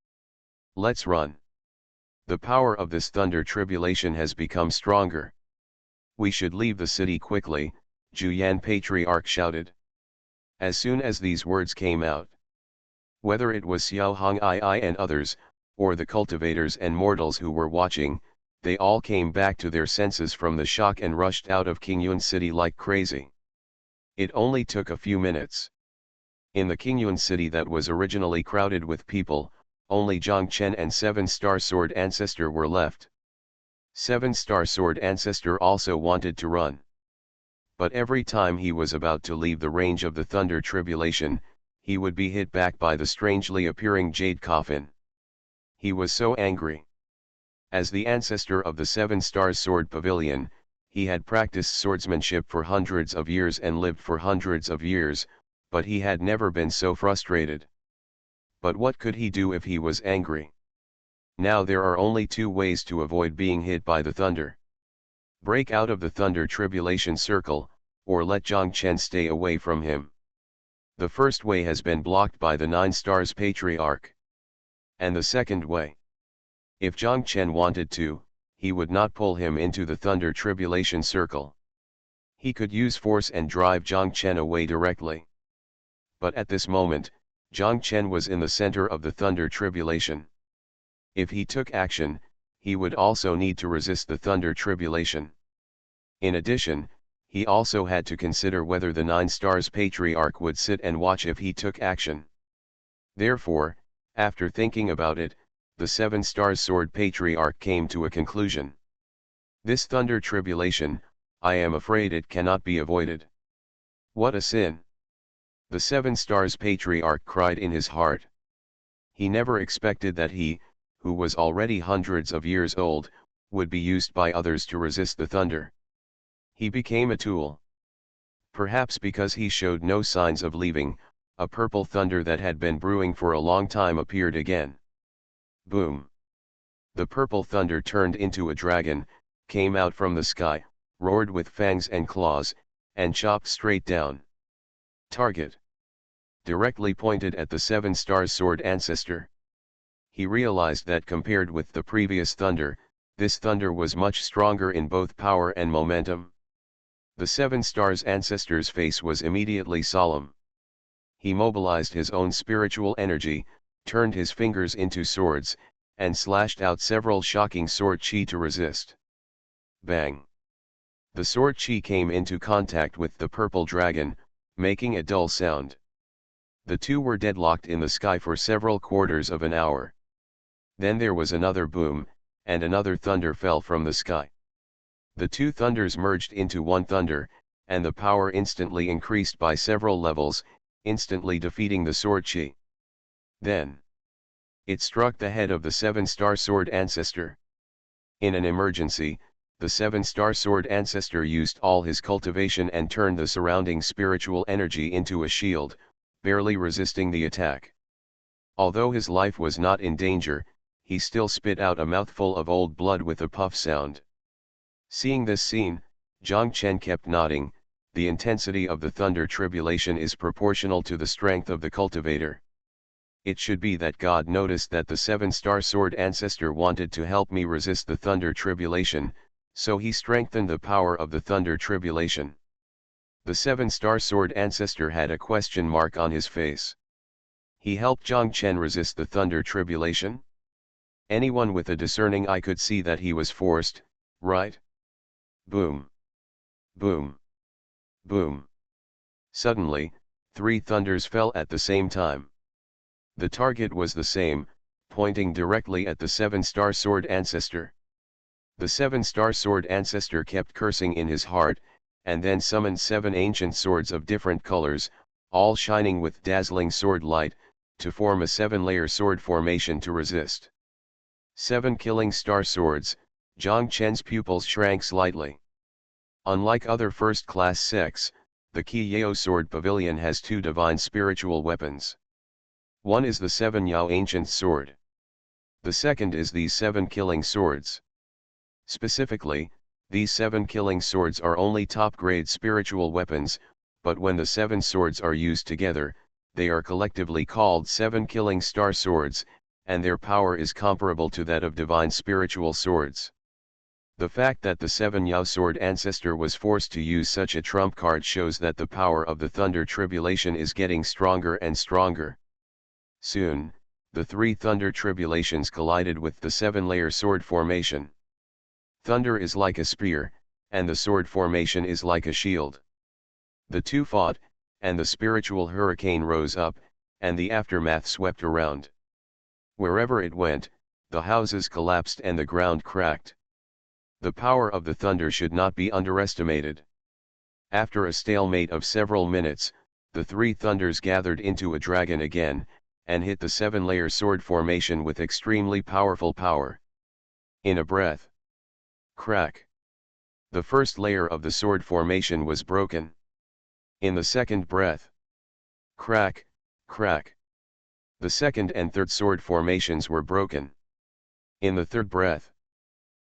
let's run. The power of this thunder tribulation has become stronger. We should leave the city quickly, Juyan Patriarch shouted. As soon as these words came out, whether it was Xuanhuan and others, or the cultivators and mortals who were watching, they all came back to their senses from the shock and rushed out of Qingyuan city like crazy. It only took a few minutes. In the Qingyuan city that was originally crowded with people, only Jiang Chen and 7 Star Sword Ancestor were left. 7 Star Sword Ancestor also wanted to run. But every time he was about to leave the range of the thunder tribulation, he would be hit back by the strangely appearing jade coffin. He was so angry. As the ancestor of the 7 Stars Sword Pavilion, he had practiced swordsmanship for hundreds of years and lived for hundreds of years, but he had never been so frustrated. But what could he do if he was angry? Now there are only 2 ways to avoid being hit by the thunder. Break out of the thunder tribulation circle, or let Jiang Chen stay away from him. The first way has been blocked by the 9 Stars Patriarch. And the second way? If Jiang Chen wanted to, he would not pull him into the thunder tribulation circle. He could use force and drive Jiang Chen away directly. But at this moment, Jiang Chen was in the center of the thunder tribulation. If he took action, he would also need to resist the thunder tribulation. In addition, he also had to consider whether the 9 Stars Patriarch would sit and watch if he took action. Therefore, after thinking about it, the 7 Stars Sword Patriarch came to a conclusion. This thunder tribulation, I am afraid it cannot be avoided. What a sin! The 7 Stars Patriarch cried in his heart. He never expected that he, who was already hundreds of years old, would be used by others to resist the thunder. He became a tool. Perhaps because he showed no signs of leaving, a purple thunder that had been brewing for a long time appeared again. Boom. The purple thunder turned into a dragon, came out from the sky, roared with fangs and claws, and chopped straight down. Target. Directly pointed at the 7-star sword ancestor. He realized that compared with the previous thunder, this thunder was much stronger in both power and momentum. The 7 stars ancestor's face was immediately solemn. He mobilized his own spiritual energy, turned his fingers into swords, and slashed out several shocking sword chi to resist. Bang! The sword chi came into contact with the purple dragon, making a dull sound. The two were deadlocked in the sky for several quarters of an hour. Then there was another boom, and another thunder fell from the sky. The two thunders merged into one thunder, and the power instantly increased by several levels, instantly defeating the sword chi. Then it struck the head of the 7-star sword ancestor. In an emergency, the 7-star sword ancestor used all his cultivation and turned the surrounding spiritual energy into a shield, barely resisting the attack. Although his life was not in danger, he still spit out a mouthful of old blood with a puff sound. Seeing this scene, Zhang Chen kept nodding. The intensity of the thunder tribulation is proportional to the strength of the cultivator. It should be that God noticed that the 7-star sword ancestor wanted to help me resist the thunder tribulation, so he strengthened the power of the thunder tribulation. The 7-star sword ancestor had a question mark on his face. He helped Zhang Chen resist the thunder tribulation? Anyone with a discerning eye could see that he was forced, right? Boom. Boom. Boom. Suddenly, 3 thunders fell at the same time. The target was the same, pointing directly at the 7-star sword ancestor. The 7-star sword ancestor kept cursing in his heart, and then summoned 7 ancient swords of different colors, all shining with dazzling sword light, to form a 7-layer sword formation to resist. 7 killing star swords. Zhang Chen's pupils shrank slightly. Unlike other first-class sects, the Qi Yao sword pavilion has 2 divine spiritual weapons. One is the 7 Yao ancient sword. The second is these 7 killing swords. Specifically, these 7 killing swords are only top-grade spiritual weapons, but when the 7 swords are used together, they are collectively called 7 killing star swords, and their power is comparable to that of divine spiritual swords. The fact that the 7 Yao sword ancestor was forced to use such a trump card shows that the power of the thunder tribulation is getting stronger and stronger. Soon, the 3 thunder tribulations collided with the 7-layer sword formation. Thunder is like a spear, and the sword formation is like a shield. The two fought, and the spiritual hurricane rose up, and the aftermath swept around. Wherever it went, the houses collapsed and the ground cracked. The power of the thunder should not be underestimated. After a stalemate of several minutes, the 3 thunders gathered into a dragon again, and hit the 7-layer sword formation with extremely powerful power. In a breath. Crack. The first layer of the sword formation was broken. In the second breath. Crack, crack. The second and third sword formations were broken. In the third breath.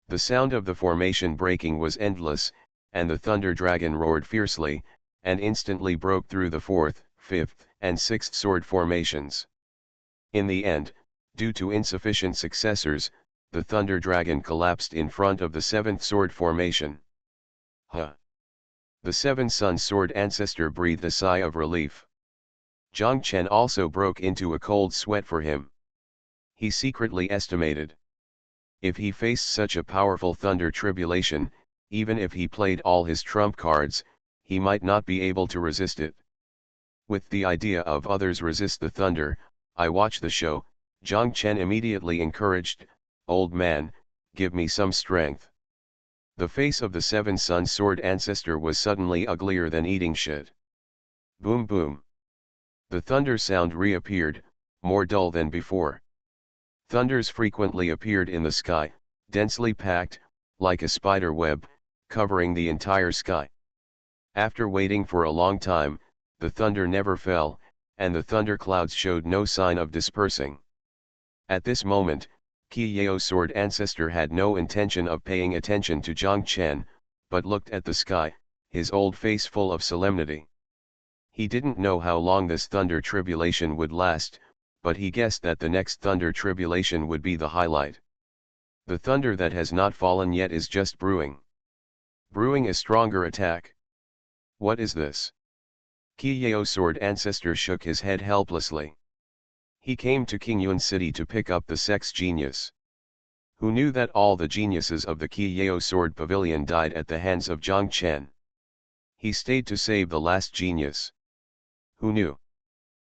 The sound of the formation breaking was endless, and the thunder dragon roared fiercely, and instantly broke through the 4th, 5th, and 6th sword formations. In the end, due to insufficient successors, the thunder dragon collapsed in front of the 7th sword formation. Huh! The 7-sun sword ancestor breathed a sigh of relief. Zhang Chen also broke into a cold sweat for him. He secretly estimated. If he faced such a powerful thunder tribulation, even if he played all his trump cards, he might not be able to resist it. With the idea of others resist the thunder, I watch the show. Zhang Chen immediately encouraged, "Old man, give me some strength." The face of the 7-sun sword ancestor was suddenly uglier than eating shit. Boom boom. The thunder sound reappeared, more dull than before. Thunders frequently appeared in the sky, densely packed, like a spider web, covering the entire sky. After waiting for a long time, the thunder never fell, and the thunder clouds showed no sign of dispersing. At this moment, Qi Yao sword ancestor had no intention of paying attention to Zhang Chen, but looked at the sky, his old face full of solemnity. He didn't know how long this thunder tribulation would last, but he guessed that the next thunder tribulation would be the highlight. The thunder that has not fallen yet is just brewing. Brewing a stronger attack. What is this? Qi Yao sword ancestor shook his head helplessly. He came to Qingyuan city to pick up the sex genius. Who knew that all the geniuses of the Qi Yao sword pavilion died at the hands of Zhang Chen? He stayed to save the last genius. Who knew?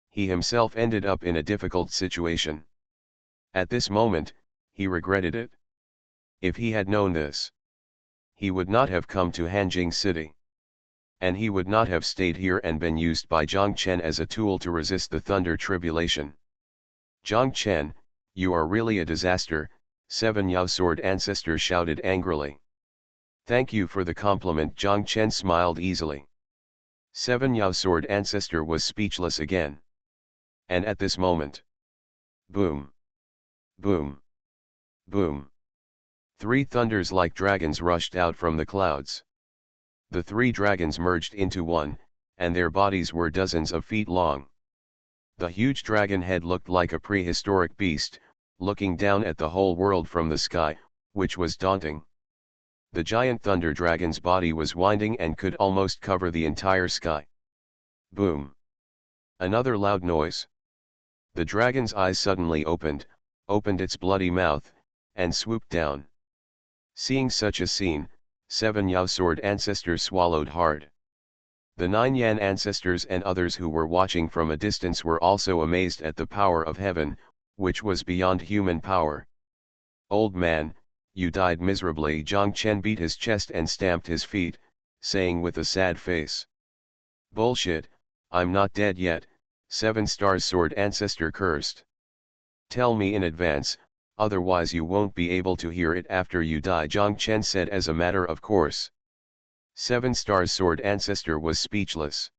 He himself ended up in a difficult situation. At this moment, he regretted it. If he had known this, he would not have come to Hanjing City. And he would not have stayed here and been used by Zhang Chen as a tool to resist the thunder tribulation. Zhang Chen, you are really a disaster, Seven Yao sword ancestor shouted angrily. Thank you for the compliment, Zhang Chen smiled easily. Seven Yao sword ancestor was speechless again. And at this moment, boom, boom, boom. Three thunders like dragons rushed out from the clouds. The three dragons merged into one, and their bodies were dozens of feet long. The huge dragon head looked like a prehistoric beast, looking down at the whole world from the sky, which was daunting. The giant thunder dragon's body was winding and could almost cover the entire sky. Boom! Another loud noise. The dragon's eyes suddenly opened its bloody mouth, and swooped down. Seeing such a scene, Seven Yao sword ancestors swallowed hard. The Nine Yan ancestors and others who were watching from a distance were also amazed at the power of heaven, which was beyond human power. Old man, you died miserably. Zhang Chen beat his chest and stamped his feet, saying with a sad face. Bullshit, I'm not dead yet, Seven Stars sword ancestor cursed. Tell me in advance, otherwise you won't be able to hear it after you die, Zhang Chen said as a matter of course. Seven Stars sword ancestor was speechless.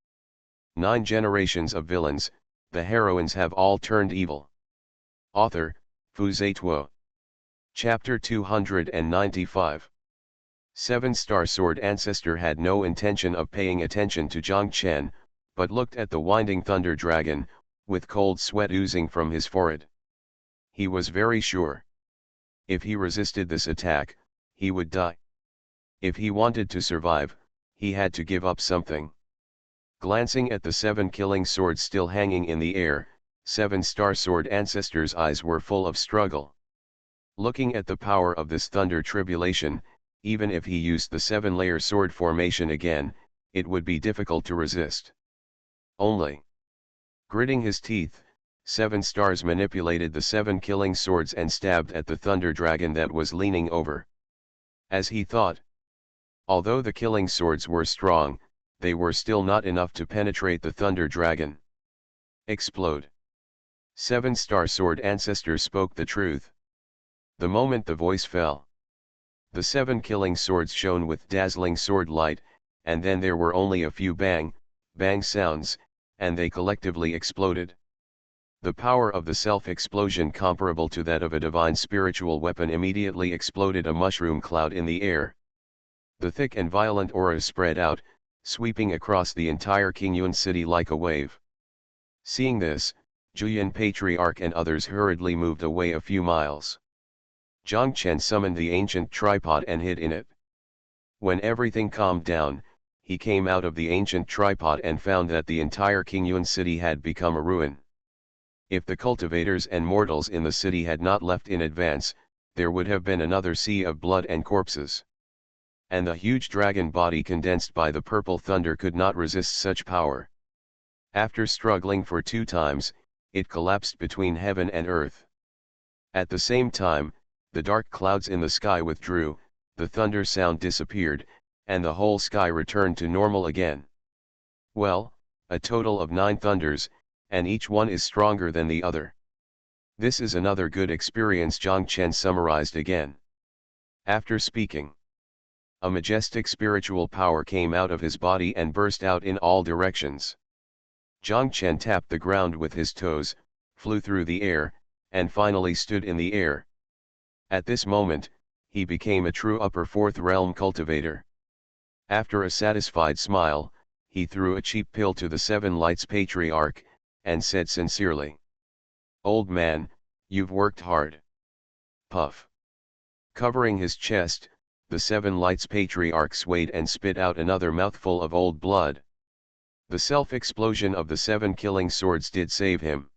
9 generations of villains, the heroines have all turned evil. Author, Fu Zituo. Chapter 295. Seven Star sword ancestor had no intention of paying attention to Zhang Chen, but looked at the winding thunder dragon, with cold sweat oozing from his forehead. He was very sure. If he resisted this attack, he would die. If he wanted to survive, he had to give up something. Glancing at the 7 killing swords still hanging in the air, Seven Star sword ancestor's eyes were full of struggle. Looking at the power of this thunder tribulation, even if he used the 7-layer sword formation again, it would be difficult to resist. Only. Gritting his teeth, Seven Stars manipulated the 7 killing swords and stabbed at the thunder dragon that was leaning over. As he thought. Although the killing swords were strong, they were still not enough to penetrate the thunder dragon. Explode. Seven Star sword ancestor spoke the truth. The moment the voice fell, the 7 killing swords shone with dazzling sword light, and then there were only a few bang, bang sounds, and they collectively exploded. The power of the self-explosion, comparable to that of a divine spiritual weapon, immediately exploded a mushroom cloud in the air. The thick and violent aura spread out, sweeping across the entire Qingyuan city like a wave. Seeing this, Juyan Patriarch and others hurriedly moved away a few miles. Zhang Chen summoned the ancient tripod and hid in it. When everything calmed down, he came out of the ancient tripod and found that the entire Qingyuan city had become a ruin. If the cultivators and mortals in the city had not left in advance, there would have been another sea of blood and corpses. And the huge dragon body condensed by the purple thunder could not resist such power. After struggling for 2 times, it collapsed between heaven and earth. At the same time, the dark clouds in the sky withdrew, the thunder sound disappeared, and the whole sky returned to normal again. Well, a total of 9 thunders, and each one is stronger than the other. This is another good experience, Zhang Chen summarized again. After speaking, a majestic spiritual power came out of his body and burst out in all directions. Zhang Chen tapped the ground with his toes, flew through the air, and finally stood in the air. At this moment, he became a true upper fourth realm cultivator. After a satisfied smile, he threw a cheap pill to the Seven Lights Patriarch, and said sincerely, "Old man, you've worked hard." Puff. Covering his chest, the Seven Lights Patriarch swayed and spit out another mouthful of old blood. The self-explosion of the 7 killing swords did save him.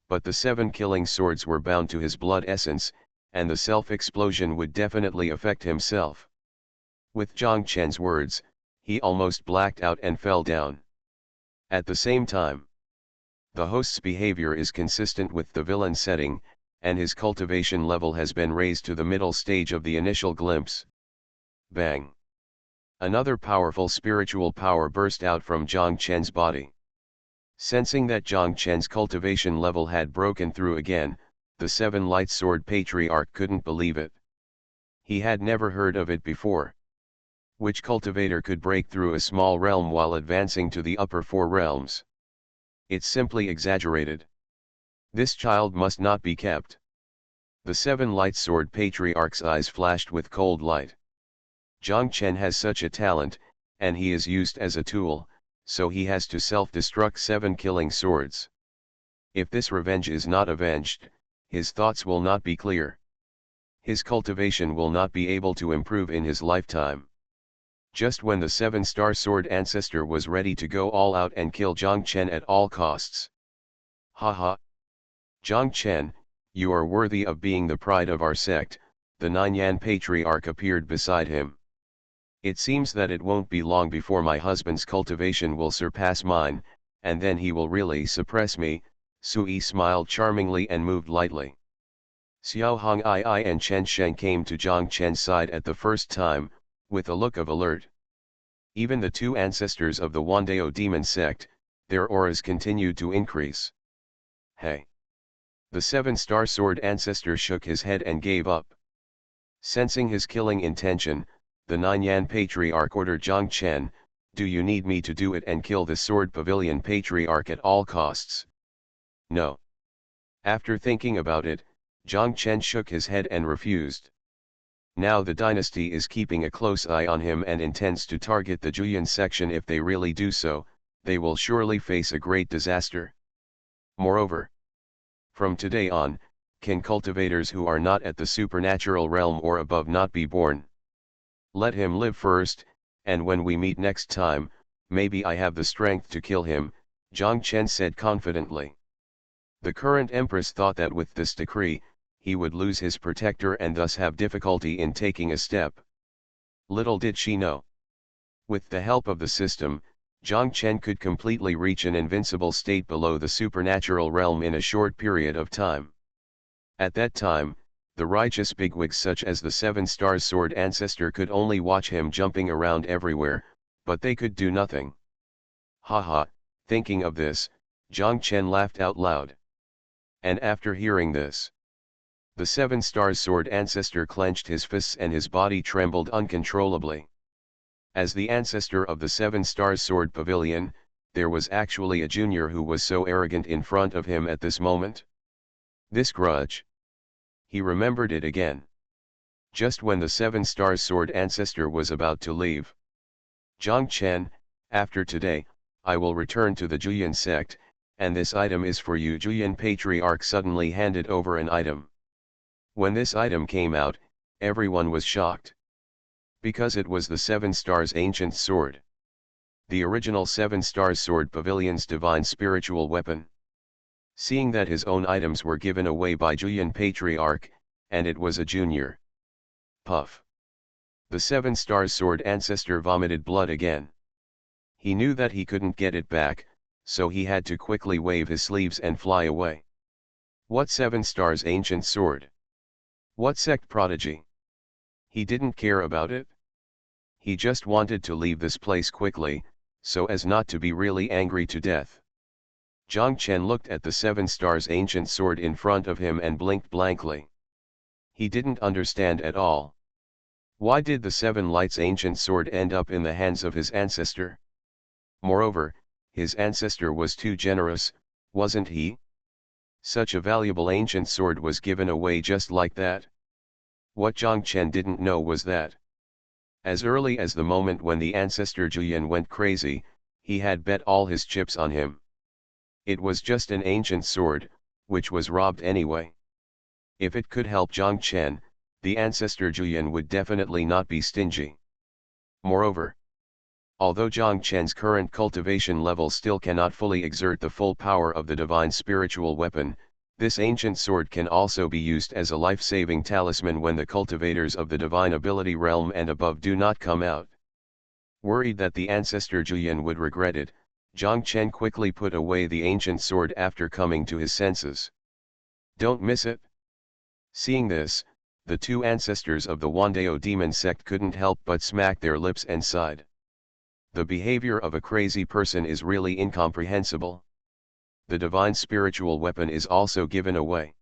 But the 7 killing swords were bound to his blood essence, and the self-explosion would definitely affect himself. With Zhang Chen's words, he almost blacked out and fell down. At the same time, the host's behavior is consistent with the villain setting, and his cultivation level has been raised to the middle stage of the initial glimpse. Bang! Another powerful spiritual power burst out from Zhang Chen's body. Sensing that Zhang Chen's cultivation level had broken through again, the Seven Light Sword Patriarch couldn't believe it. He had never heard of it before. Which cultivator could break through a small realm while advancing to the upper 4 realms? It's simply exaggerated. This child must not be kept. The Seven Light Sword Patriarch's eyes flashed with cold light. Zhang Chen has such a talent, and he is used as a tool, so he has to self-destruct 7 killing swords. If this revenge is not avenged, his thoughts will not be clear. His cultivation will not be able to improve in his lifetime. Just when the 7-star sword ancestor was ready to go all out and kill Zhang Chen at all costs. Haha! Zhang Chen, you are worthy of being the pride of our sect. The Nine-Yan Patriarch appeared beside him. It seems that it won't be long before my husband's cultivation will surpass mine, and then he will really suppress me. Sui smiled charmingly and moved lightly. Xiao Hong'ai and Chen Sheng came to Zhang Chen's side at the first time, with a look of alert. Even the 2 ancestors of the Wandao demon sect, their auras continued to increase. Hey! The 7-star sword ancestor shook his head and gave up. Sensing his killing intention, the Nine-Yan Patriarch ordered Zhang Chen, "Do you need me to do it and kill the Sword Pavilion Patriarch at all costs?" No. After thinking about it, Zhang Chen shook his head and refused. Now the dynasty is keeping a close eye on him and intends to target the Julian section. If they really do so, they will surely face a great disaster. Moreover, from today on, can cultivators who are not at the supernatural realm or above not be born? Let him live first, and when we meet next time, maybe I have the strength to kill him, Zhang Chen said confidently. The current empress thought that with this decree, he would lose his protector and thus have difficulty in taking a step. Little did she know. With the help of the system, Zhang Chen could completely reach an invincible state below the supernatural realm in a short period of time. At that time, the righteous bigwigs such as the 7-star sword ancestor could only watch him jumping around everywhere, but they could do nothing. Haha, thinking of this, Zhang Chen laughed out loud. And after hearing this, the 7-star sword ancestor clenched his fists and his body trembled uncontrollably. As the ancestor of the 7-star sword pavilion, there was actually a junior who was so arrogant in front of him at this moment. This grudge. He remembered it again. Just when the 7-star sword ancestor was about to leave. Zhang Chen, after today, I will return to the Julian sect, and this item is for you. Julian Patriarch suddenly handed over an item. When this item came out, everyone was shocked. Because it was the 7 stars ancient sword. The original 7 stars sword pavilion's divine spiritual weapon. Seeing that his own items were given away by Julian Patriarch, and it was a junior. Puff. The 7 stars sword ancestor vomited blood again. He knew that he couldn't get it back, so he had to quickly wave his sleeves and fly away. What 7 stars ancient sword? What sect prodigy? He didn't care about it. He just wanted to leave this place quickly, so as not to be really angry to death. Zhang Chen looked at the 7 stars ancient sword in front of him and blinked blankly. He didn't understand at all. Why did the 7 lights ancient sword end up in the hands of his ancestor? Moreover, his ancestor was too generous, wasn't he? Such a valuable ancient sword was given away just like that. What Zhang Chen didn't know was that, as early as the moment when the ancestor Julian went crazy, he had bet all his chips on him. It was just an ancient sword, which was robbed anyway. If it could help Zhang Chen, the ancestor Julian would definitely not be stingy. Moreover, although Zhang Chen's current cultivation level still cannot fully exert the full power of the divine spiritual weapon, this ancient sword can also be used as a life-saving talisman when the cultivators of the divine ability realm and above do not come out. Worried that the ancestor Julian would regret it, Zhang Chen quickly put away the ancient sword after coming to his senses. Don't miss it. Seeing this, the two ancestors of the Wandao demon sect couldn't help but smack their lips and sighed. The behavior of a crazy person is really incomprehensible. The divine spiritual weapon is also given away.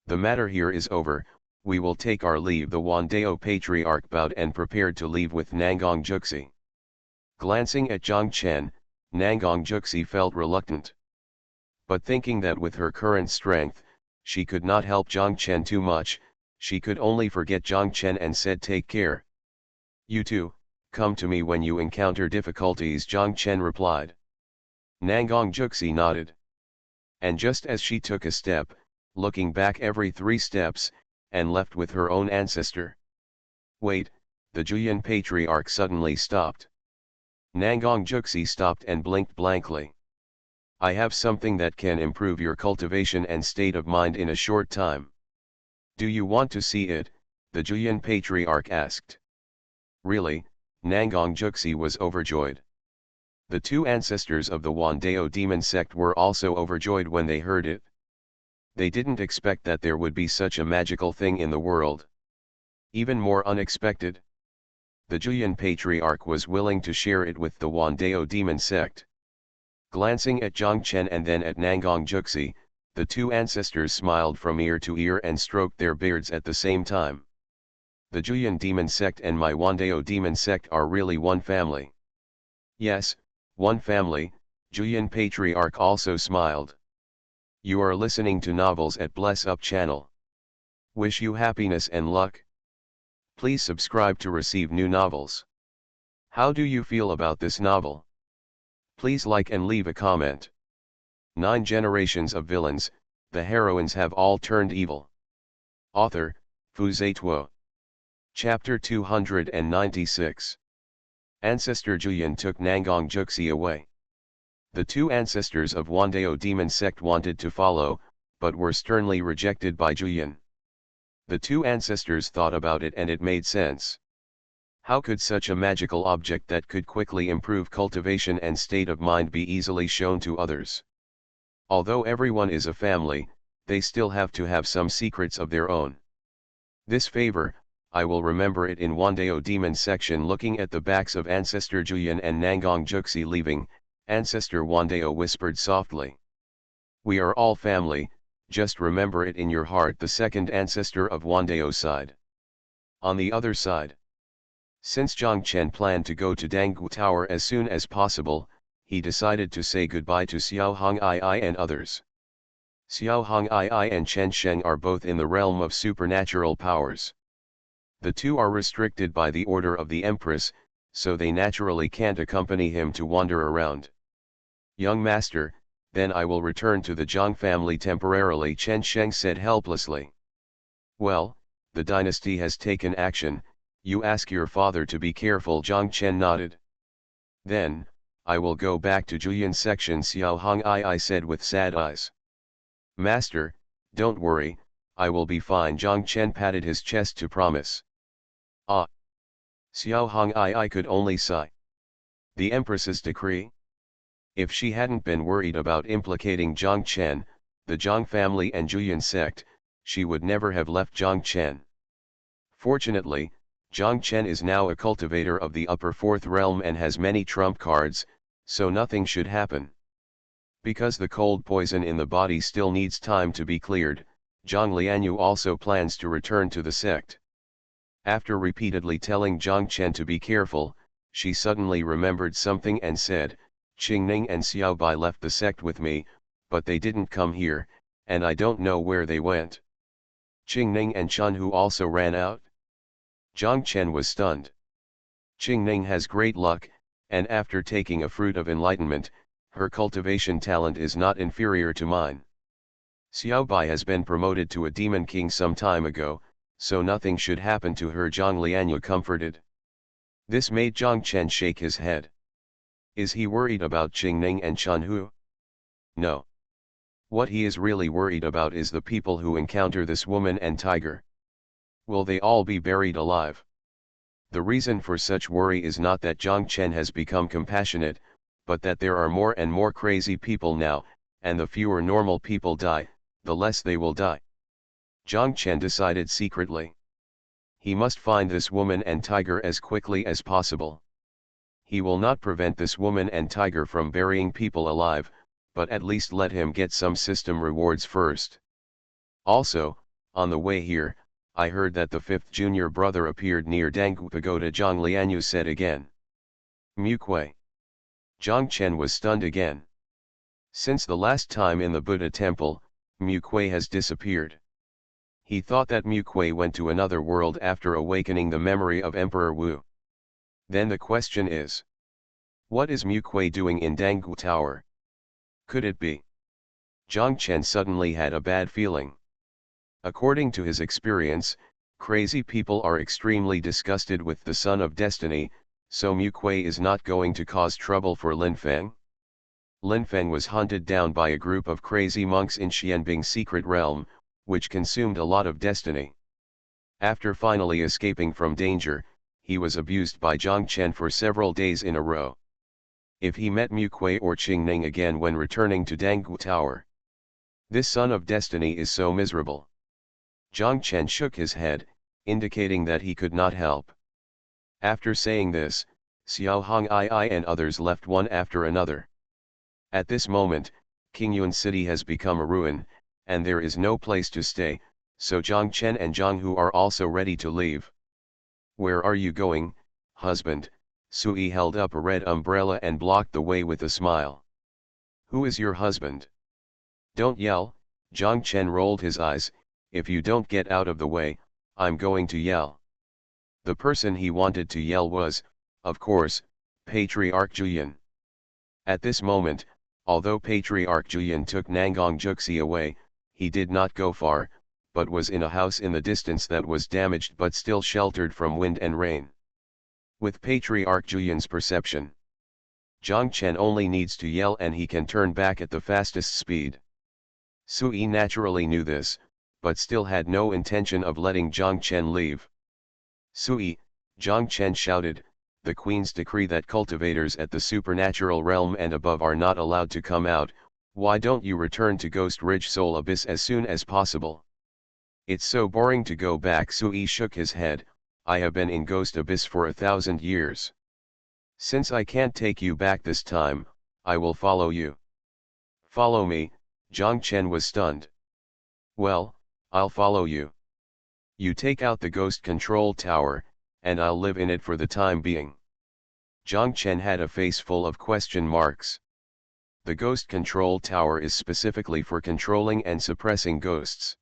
The matter here is over, we will take our leave. The Wandao patriarch bowed and prepared to leave with Nangang Juxi. Glancing at Zhang Chen, Nangang Juxi felt reluctant. But thinking that with her current strength, she could not help Zhang Chen too much, she could only forget Zhang Chen and said, "Take care. You too, come to me when you encounter difficulties," Zhang Chen replied. Nangang Juxi nodded. And just as she took a step, looking back every 3 steps, and left with her own ancestor. Wait, the Julian patriarch suddenly stopped. Nangang Juxi stopped and blinked blankly. I have something that can improve your cultivation and state of mind in a short time. Do you want to see it? The Julian patriarch asked. Really? Nangang Juxi was overjoyed. The two ancestors of the Wandao demon sect were also overjoyed when they heard it. They didn't expect that there would be such a magical thing in the world. Even more unexpected, the Julian patriarch was willing to share it with the Wandao demon sect. Glancing at Zhang Chen and then at Nangang Juxi, the two ancestors smiled from ear to ear and stroked their beards at the same time. The Julian demon sect and my Wandao demon sect are really one family. Yes, one family, Julian patriarch also smiled. You are listening to Novels at Bless Up channel. Wish you happiness and luck. Please subscribe to receive new novels. How do you feel about this novel? Please like and leave a comment. 9 generations of villains, the heroines have all turned evil. Author, Fu Zituo. Chapter 296. Ancestor Julian took Nangang Juxi away. The two ancestors of Wandao demon sect wanted to follow, but were sternly rejected by Julian. The two ancestors thought about it and it made sense. How could such a magical object that could quickly improve cultivation and state of mind be easily shown to others? Although everyone is a family, they still have to have some secrets of their own. This favor, I will remember it in Wandao demon section. Looking at the backs of Ancestor Julian and Nangang Juxi leaving, Ancestor Wandao whispered softly. We are all family, just remember it in your heart. The second ancestor of Wandao sighed. On the other side, since Zhang Chen planned to go to Danggu Tower as soon as possible, he decided to say goodbye to Xuanhuan and others. Xuanhuan and Chen Sheng are both in the realm of supernatural powers. The two are restricted by the order of the Empress, so they naturally can't accompany him to wander around. Young master, then I will return to the Zhang family temporarily, Chen Sheng said helplessly. Well, the dynasty has taken action, you ask your father to be careful, Zhang Chen nodded. Then, I will go back to Julian section, Xuanhuan said with sad eyes. Master, don't worry, I will be fine, Zhang Chen patted his chest to promise. Ah! Xuanhuan could only sigh. The Empress's decree? If she hadn't been worried about implicating Zhang Chen, the Zhang family and Julian sect, she would never have left Zhang Chen. Fortunately, Zhang Chen is now a cultivator of the upper 4th realm and has many trump cards, so nothing should happen. Because the cold poison in the body still needs time to be cleared, Zhang Lianyu also plans to return to the sect. After repeatedly telling Zhang Chen to be careful, she suddenly remembered something and said, Qingning and Xiaobai left the sect with me, but they didn't come here, and I don't know where they went. Qingning and Xuanhu also ran out. Jiang Chen was stunned. Qingning has great luck, and after taking a fruit of enlightenment, her cultivation talent is not inferior to mine. Xiao Bai has been promoted to a demon king some time ago, so nothing should happen to her. Zhang Lianyu comforted. This made Jiang Chen shake his head. Is he worried about Qingning and Xuanhu? No. What he is really worried about is the people who encounter this woman and tiger. Will they all be buried alive? The reason for such worry is not that Jiang Chen has become compassionate, but that there are more and more crazy people now, and the fewer normal people die, the less they will die. Jiang Chen decided secretly. He must find this woman and tiger as quickly as possible. He will not prevent this woman and tiger from burying people alive, but at least let him get some system rewards first. Also, on the way here, I heard that the fifth junior brother appeared near Danggu Pagoda. Zhang Lianyu said again. Mu Kuei. Jiang Chen was stunned again. Since the last time in the Buddha temple, Mu Kuei has disappeared. He thought that Mu Kuei went to another world after awakening the memory of Emperor Wu. Then the question is, what is Mu Kuei doing in Danggu Tower? Could it be? Jiang Chen suddenly had a bad feeling. According to his experience, crazy people are extremely disgusted with the Son of Destiny, so Mu Kuei is not going to cause trouble for Lin Feng. Lin Feng was hunted down by a group of crazy monks in Xianbing's secret realm, which consumed a lot of destiny. After finally escaping from danger, he was abused by Jiang Chen for several days in a row. If he met Mu Kuei or Qingning again when returning to Danggu Tower, this Son of Destiny is so miserable. Jiang Chen shook his head, indicating that he could not help. After saying this, Xiao Hong'ai and others left one after another. At this moment, Qingyuan City has become a ruin, and there is no place to stay, so Jiang Chen and Zhang Hu are also ready to leave. Where are you going, husband? Sui held up a red umbrella and blocked the way with a smile. Who is your husband? Don't yell, Jiang Chen rolled his eyes. If you don't get out of the way, I'm going to yell. The person he wanted to yell was, of course, Patriarch Julian. At this moment, although Patriarch Julian took Nangong Juxi away, he did not go far, but was in a house in the distance that was damaged but still sheltered from wind and rain. With Patriarch Julian's perception, Jiang Chen only needs to yell and he can turn back at the fastest speed. Sui naturally knew this, but still had no intention of letting Jiang Chen leave. Sui, Jiang Chen shouted, the Queen's decree that cultivators at the supernatural realm and above are not allowed to come out. Why don't you return to Ghost Ridge Soul Abyss as soon as possible? It's so boring to go back. Sui shook his head. I have been in Ghost Abyss for 1,000 years. Since I can't take you back this time, I will follow you. Follow me, Jiang Chen was stunned. Well, I'll follow you. You take out the ghost control tower, and I'll live in it for the time being. Jiang Chen had a face full of question marks. The ghost control tower is specifically for controlling and suppressing ghosts.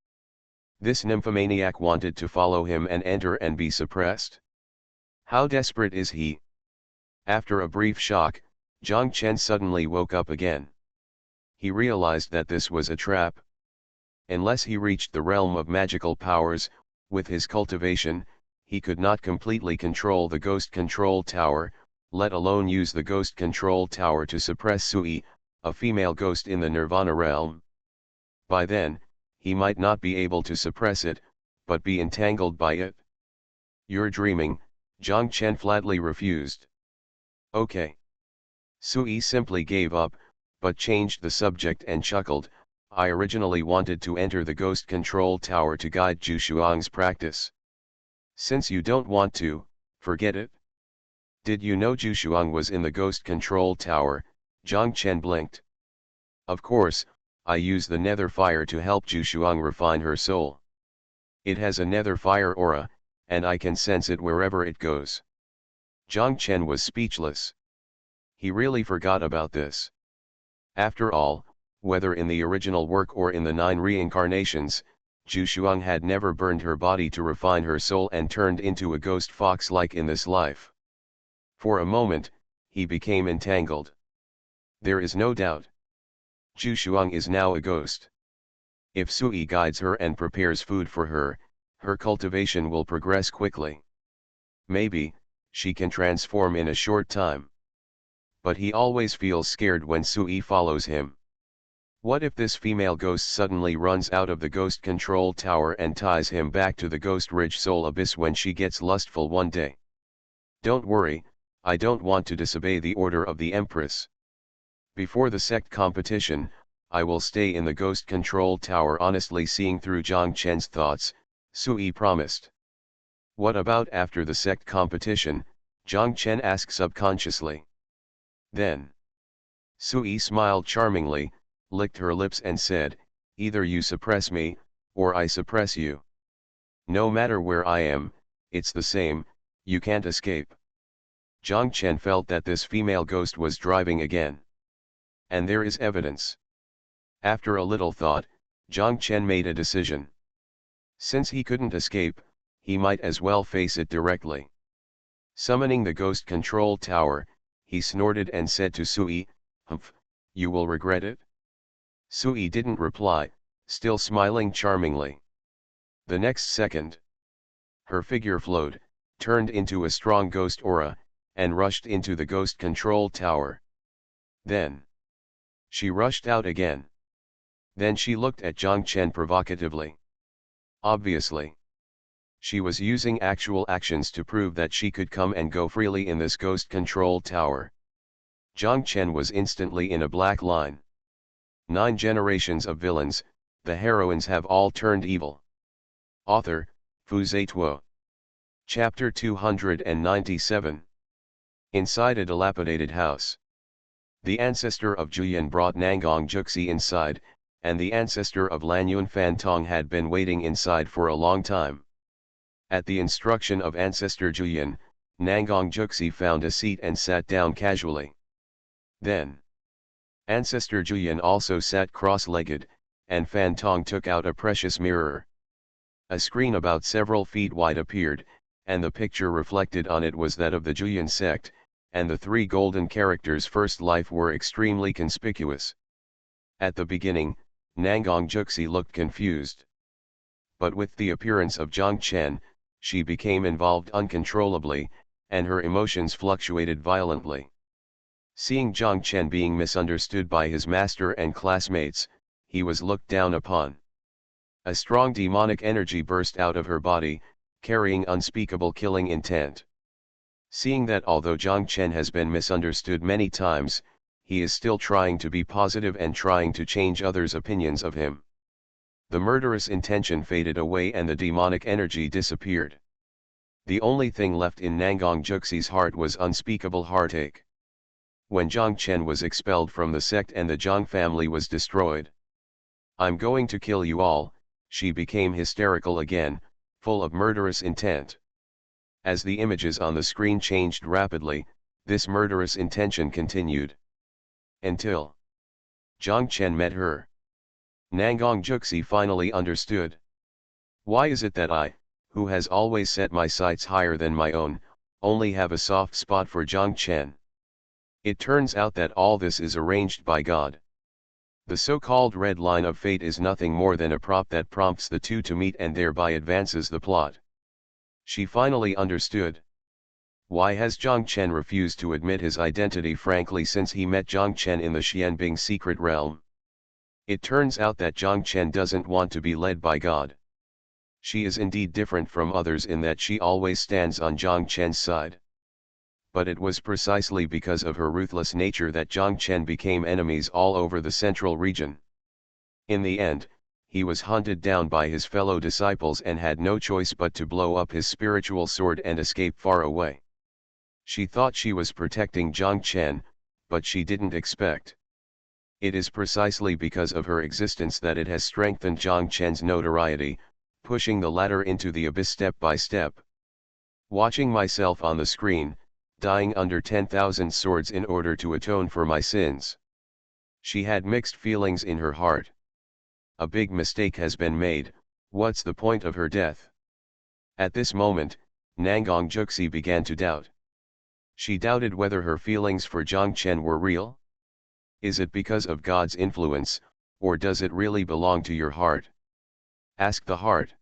This nymphomaniac wanted to follow him and enter and be suppressed. How desperate is he? After a brief shock, Jiang Chen suddenly woke up again. He realized that this was a trap. Unless he reached the realm of magical powers, with his cultivation, he could not completely control the ghost control tower, let alone use the ghost control tower to suppress Sui, a female ghost in the Nirvana realm. By then, he might not be able to suppress it, but be entangled by it. You're dreaming, Jiang Chen flatly refused. Okay. Sui simply gave up, but changed the subject and chuckled. I originally wanted to enter the ghost control tower to guide Zhu Shuang's practice. Since you don't want to, forget it. Did you know Zhu Shuang was in the ghost control tower? Jiang Chen blinked. Of course, I use the nether fire to help Zhu Shuang refine her soul. It has a nether fire aura, and I can sense it wherever it goes. Jiang Chen was speechless. He really forgot about this. After all, whether in the original work or in the 9 reincarnations, Xuanhuan had never burned her body to refine her soul and turned into a ghost fox like in this life. For a moment, he became entangled. There is no doubt. Xuanhuan is now a ghost. If Sui guides her and prepares food for her, her cultivation will progress quickly. Maybe, she can transform in a short time. But he always feels scared when Sui follows him. What if this female ghost suddenly runs out of the ghost control tower and ties him back to the ghost-rich soul abyss when she gets lustful one day? Don't worry, I don't want to disobey the order of the Empress. Before the sect competition, I will stay in the ghost control tower. Honestly seeing through Zhang Chen's thoughts, Sui promised. What about after the sect competition? Zhang Chen asked subconsciously. Then, Sui smiled charmingly, licked her lips and said, either you suppress me, or I suppress you. No matter where I am, it's the same, you can't escape. Zhang Chen felt that this female ghost was driving again. And there is evidence. After a little thought, Zhang Chen made a decision. Since he couldn't escape, he might as well face it directly. Summoning the ghost control tower, he snorted and said to Sui, "Humph, you will regret it?" Sui didn't reply, still smiling charmingly. The next second, her figure flowed, turned into a strong ghost aura, and rushed into the ghost control tower. Then, she rushed out again. Then she looked at Zhang Chen provocatively. Obviously, she was using actual actions to prove that she could come and go freely in this ghost control tower. Zhang Chen was instantly in a black line. 9 generations of villains, the heroines have all turned evil. Author, Xuanhuan. Chapter 297. Inside a dilapidated house. The ancestor of Juyan brought Nangong Juxi inside, and the ancestor of Lanyun Fantong had been waiting inside for a long time. At the instruction of ancestor Juyan, Nangong Juxi found a seat and sat down casually. Then, ancestor Juyan also sat cross-legged, and Fantong took out a precious mirror. A screen about several feet wide appeared, and the picture reflected on it was that of the Juyan sect, and the 3 golden characters first life were extremely conspicuous. At the beginning, Nangong Juxi looked confused. But with the appearance of Zhang Chen, she became involved uncontrollably, and her emotions fluctuated violently. Seeing Zhang Chen being misunderstood by his master and classmates, he was looked down upon. A strong demonic energy burst out of her body, carrying unspeakable killing intent. Seeing that although Zhang Chen has been misunderstood many times, he is still trying to be positive and trying to change others' opinions of him. The murderous intention faded away and the demonic energy disappeared. The only thing left in Nangong Juxi's heart was unspeakable heartache. When Zhang Chen was expelled from the sect and the Zhang family was destroyed. "I'm going to kill you all," she became hysterical again, full of murderous intent. As the images on the screen changed rapidly, this murderous intention continued. Until Zhang Chen met her. Nangong Juxi finally understood. Why is it that I, who has always set my sights higher than my own, only have a soft spot for Zhang Chen? It turns out that all this is arranged by God. The so-called red line of fate is nothing more than a prop that prompts the two to meet and thereby advances the plot. She finally understood. Why has Zhang Chen refused to admit his identity frankly since he met Zhang Chen in the Xianbing secret realm? It turns out that Zhang Chen doesn't want to be led by God. She is indeed different from others in that she always stands on Zhang Chen's side. But it was precisely because of her ruthless nature that Zhang Chen became enemies all over the central region. In the end, he was hunted down by his fellow disciples and had no choice but to blow up his spiritual sword and escape far away. She thought she was protecting Zhang Chen, but she didn't expect. It is precisely because of her existence that it has strengthened Zhang Chen's notoriety, pushing the ladder into the abyss step by step. Watching myself on the screen, dying under 10,000 swords in order to atone for my sins. She had mixed feelings in her heart. A big mistake has been made, What's the point of her death? At this moment, Nangong Juxi began to doubt. She doubted whether her feelings for Jiang Chen were real. Is it because of God's influence, or does it really belong to your heart? Ask the heart.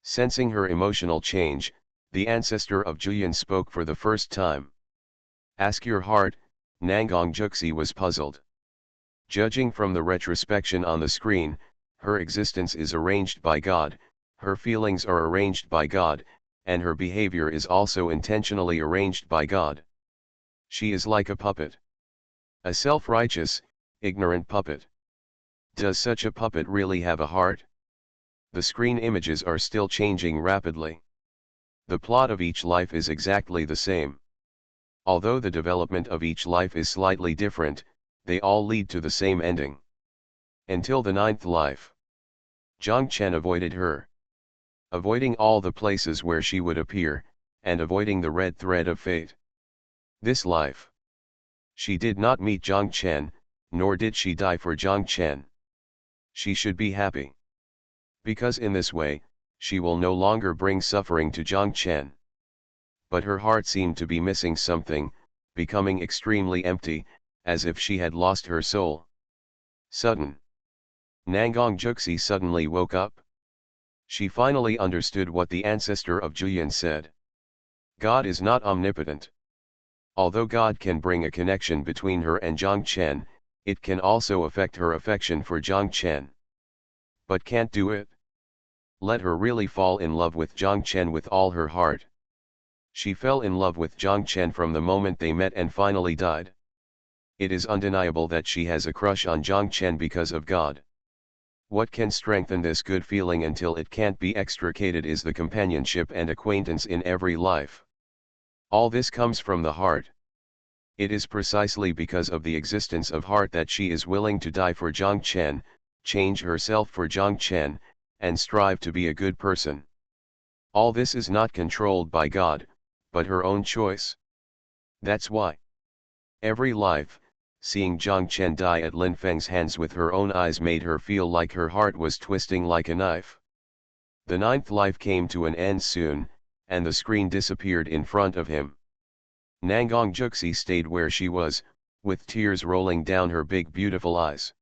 Sensing her emotional change, the ancestor of Julian spoke for the first time. Ask your heart. Nangong Juxi was puzzled. Judging from the retrospection on the screen, her existence is arranged by God, her feelings are arranged by God, and her behavior is also intentionally arranged by God. She is like a puppet. A self-righteous, ignorant puppet. Does such a puppet really have a heart? The screen images are still changing rapidly. The plot of each life is exactly the same. Although the development of each life is slightly different, they all lead to the same ending. Until the 9th life. Jiang Chen avoided her. Avoiding all the places where she would appear, and avoiding the red thread of fate. This life. She did not meet Jiang Chen, nor did she die for Jiang Chen. She should be happy. Because in this way, she will no longer bring suffering to Jiang Chen. But her heart seemed to be missing something, becoming extremely empty, as if she had lost her soul. Sudden. Nangong Juxi suddenly woke up. She finally understood what the ancestor of Julian said. God is not omnipotent. Although God can bring a connection between her and Jiang Chen, it can also affect her affection for Jiang Chen. But can't do it. Let her really fall in love with Jiang Chen with all her heart. She fell in love with Jiang Chen from the moment they met and finally died. It is undeniable that she has a crush on Jiang Chen because of God. What can strengthen this good feeling until it can't be extricated is the companionship and acquaintance in every life. All this comes from the heart. It is precisely because of the existence of heart that she is willing to die for Jiang Chen, change herself for Jiang Chen, and strive to be a good person. All this is not controlled by God, but her own choice. That's why. Every life, seeing Jiang Chen die at Lin Feng's hands with her own eyes made her feel like her heart was twisting like a knife. The 9th life came to an end soon, and the screen disappeared in front of him. Nangong Juxi stayed where she was, with tears rolling down her big beautiful eyes.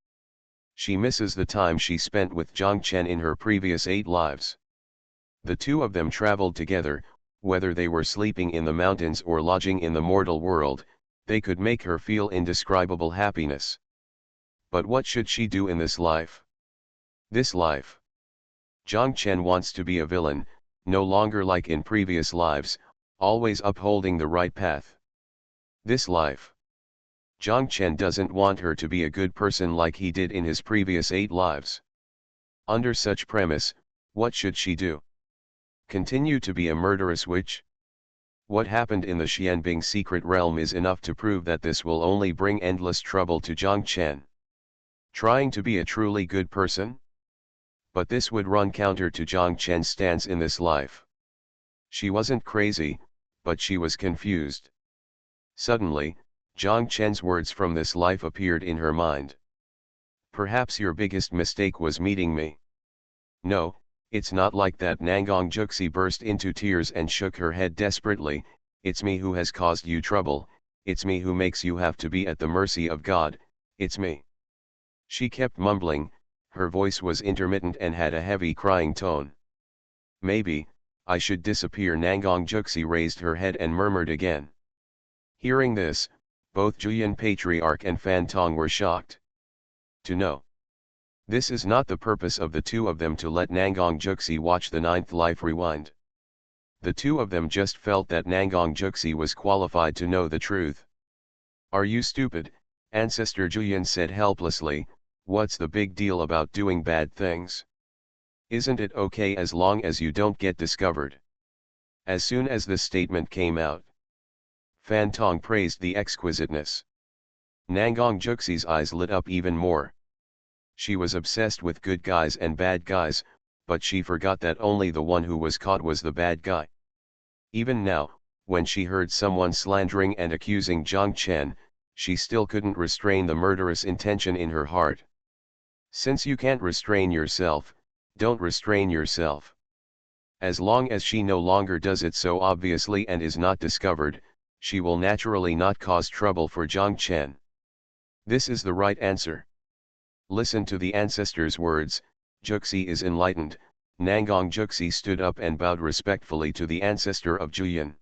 She misses the time she spent with Jiang Chen in her previous 8 lives. The two of them traveled together, whether they were sleeping in the mountains or lodging in the mortal world, they could make her feel indescribable happiness. But what should she do in this life? This life. Jiang Chen wants to be a villain, no longer like in previous lives, always upholding the right path. This life. Jiang Chen doesn't want her to be a good person like he did in his previous 8 lives. Under such premise, what should she do? Continue to be a murderous witch? What happened in the Xianbing secret realm is enough to prove that this will only bring endless trouble to Jiang Chen. Trying to be a truly good person? But this would run counter to Jiang Chen's stance in this life. She wasn't crazy, but she was confused. Suddenly, Jiang Chen's words from this life appeared in her mind. Perhaps your biggest mistake was meeting me. No, it's not like that. Nangong Juxi burst into tears and shook her head desperately. It's me who has caused you trouble, it's me who makes you have to be at the mercy of God, it's me. She kept mumbling, her voice was intermittent and had a heavy crying tone. Maybe, I should disappear. Nangong Juxi raised her head and murmured again. Hearing this, both Julian Patriarch and Fan Tong were shocked. To know. This is not the purpose of the two of them to let Nangong Juxi watch the 9th life rewind. The two of them just felt that Nangong Juxi was qualified to know the truth. Are you stupid? Ancestor Julian said helplessly, what's the big deal about doing bad things? Isn't it okay as long as you don't get discovered? As soon as this statement came out, Fan Tong praised the exquisiteness. Nangong Juxi's eyes lit up even more. She was obsessed with good guys and bad guys, but she forgot that only the one who was caught was the bad guy. Even now, when she heard someone slandering and accusing Jiang Chen, she still couldn't restrain the murderous intention in her heart. Since you can't restrain yourself, Don't restrain yourself. As long as she no longer does it so obviously and is not discovered, she will naturally not cause trouble for Jiang Chen. This is the right answer. Listen to the ancestor's words. Juxi is enlightened. Nangong Juxi stood up and bowed respectfully to the ancestor of Juyin.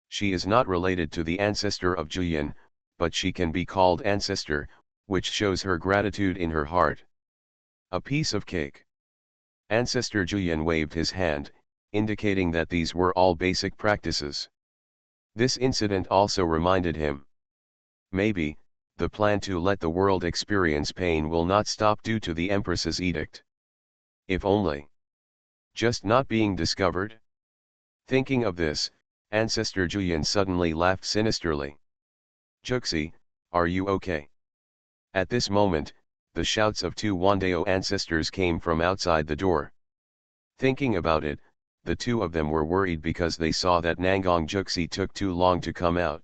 She is not related to the ancestor of Juyin, but she can be called ancestor, which shows her gratitude in her heart. A piece of cake. Ancestor Juyin waved his hand, indicating that these were all basic practices. This incident also reminded him. Maybe, the plan to let the world experience pain will not stop due to the Empress's edict. If only. Just not being discovered? Thinking of this, Ancestor Juyin suddenly laughed sinisterly. Juxi, are you okay? At this moment, the shouts of two Wandao ancestors came from outside the door. Thinking about it, the two of them were worried because they saw that Nangong Juxi took too long to come out.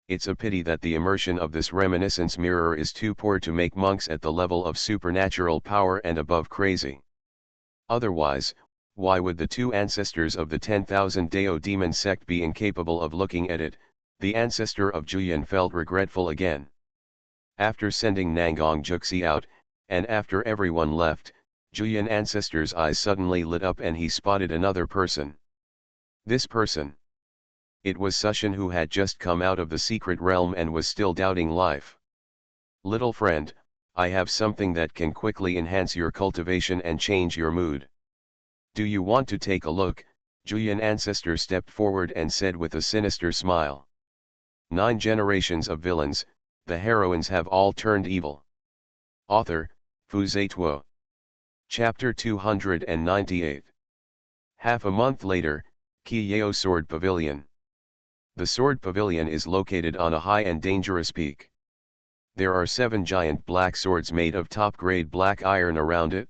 It's a pity that the immersion of this reminiscence mirror is too poor to make monks at the level of supernatural power and above crazy. Otherwise, why would the two ancestors of the 10,000 Dao demon sect be incapable of looking at it? The ancestor of Juyin felt regretful again. After sending Nangong Juxi out, and after everyone left, Juyin ancestor's eyes suddenly lit up and he spotted another person. This person. It was Sushan, who had just come out of the secret realm and was still doubting life. Little friend, I have something that can quickly enhance your cultivation and change your mood. Do you want to take a look? Juyin ancestor stepped forward and said with a sinister smile. 9 generations of villains, the heroines have all turned evil. Author, Fu Zituo. Chapter 298. Half a month later, Qiyao Sword Pavilion. The Sword Pavilion is located on a high and dangerous peak. There are 7 giant black swords made of top-grade black iron around it.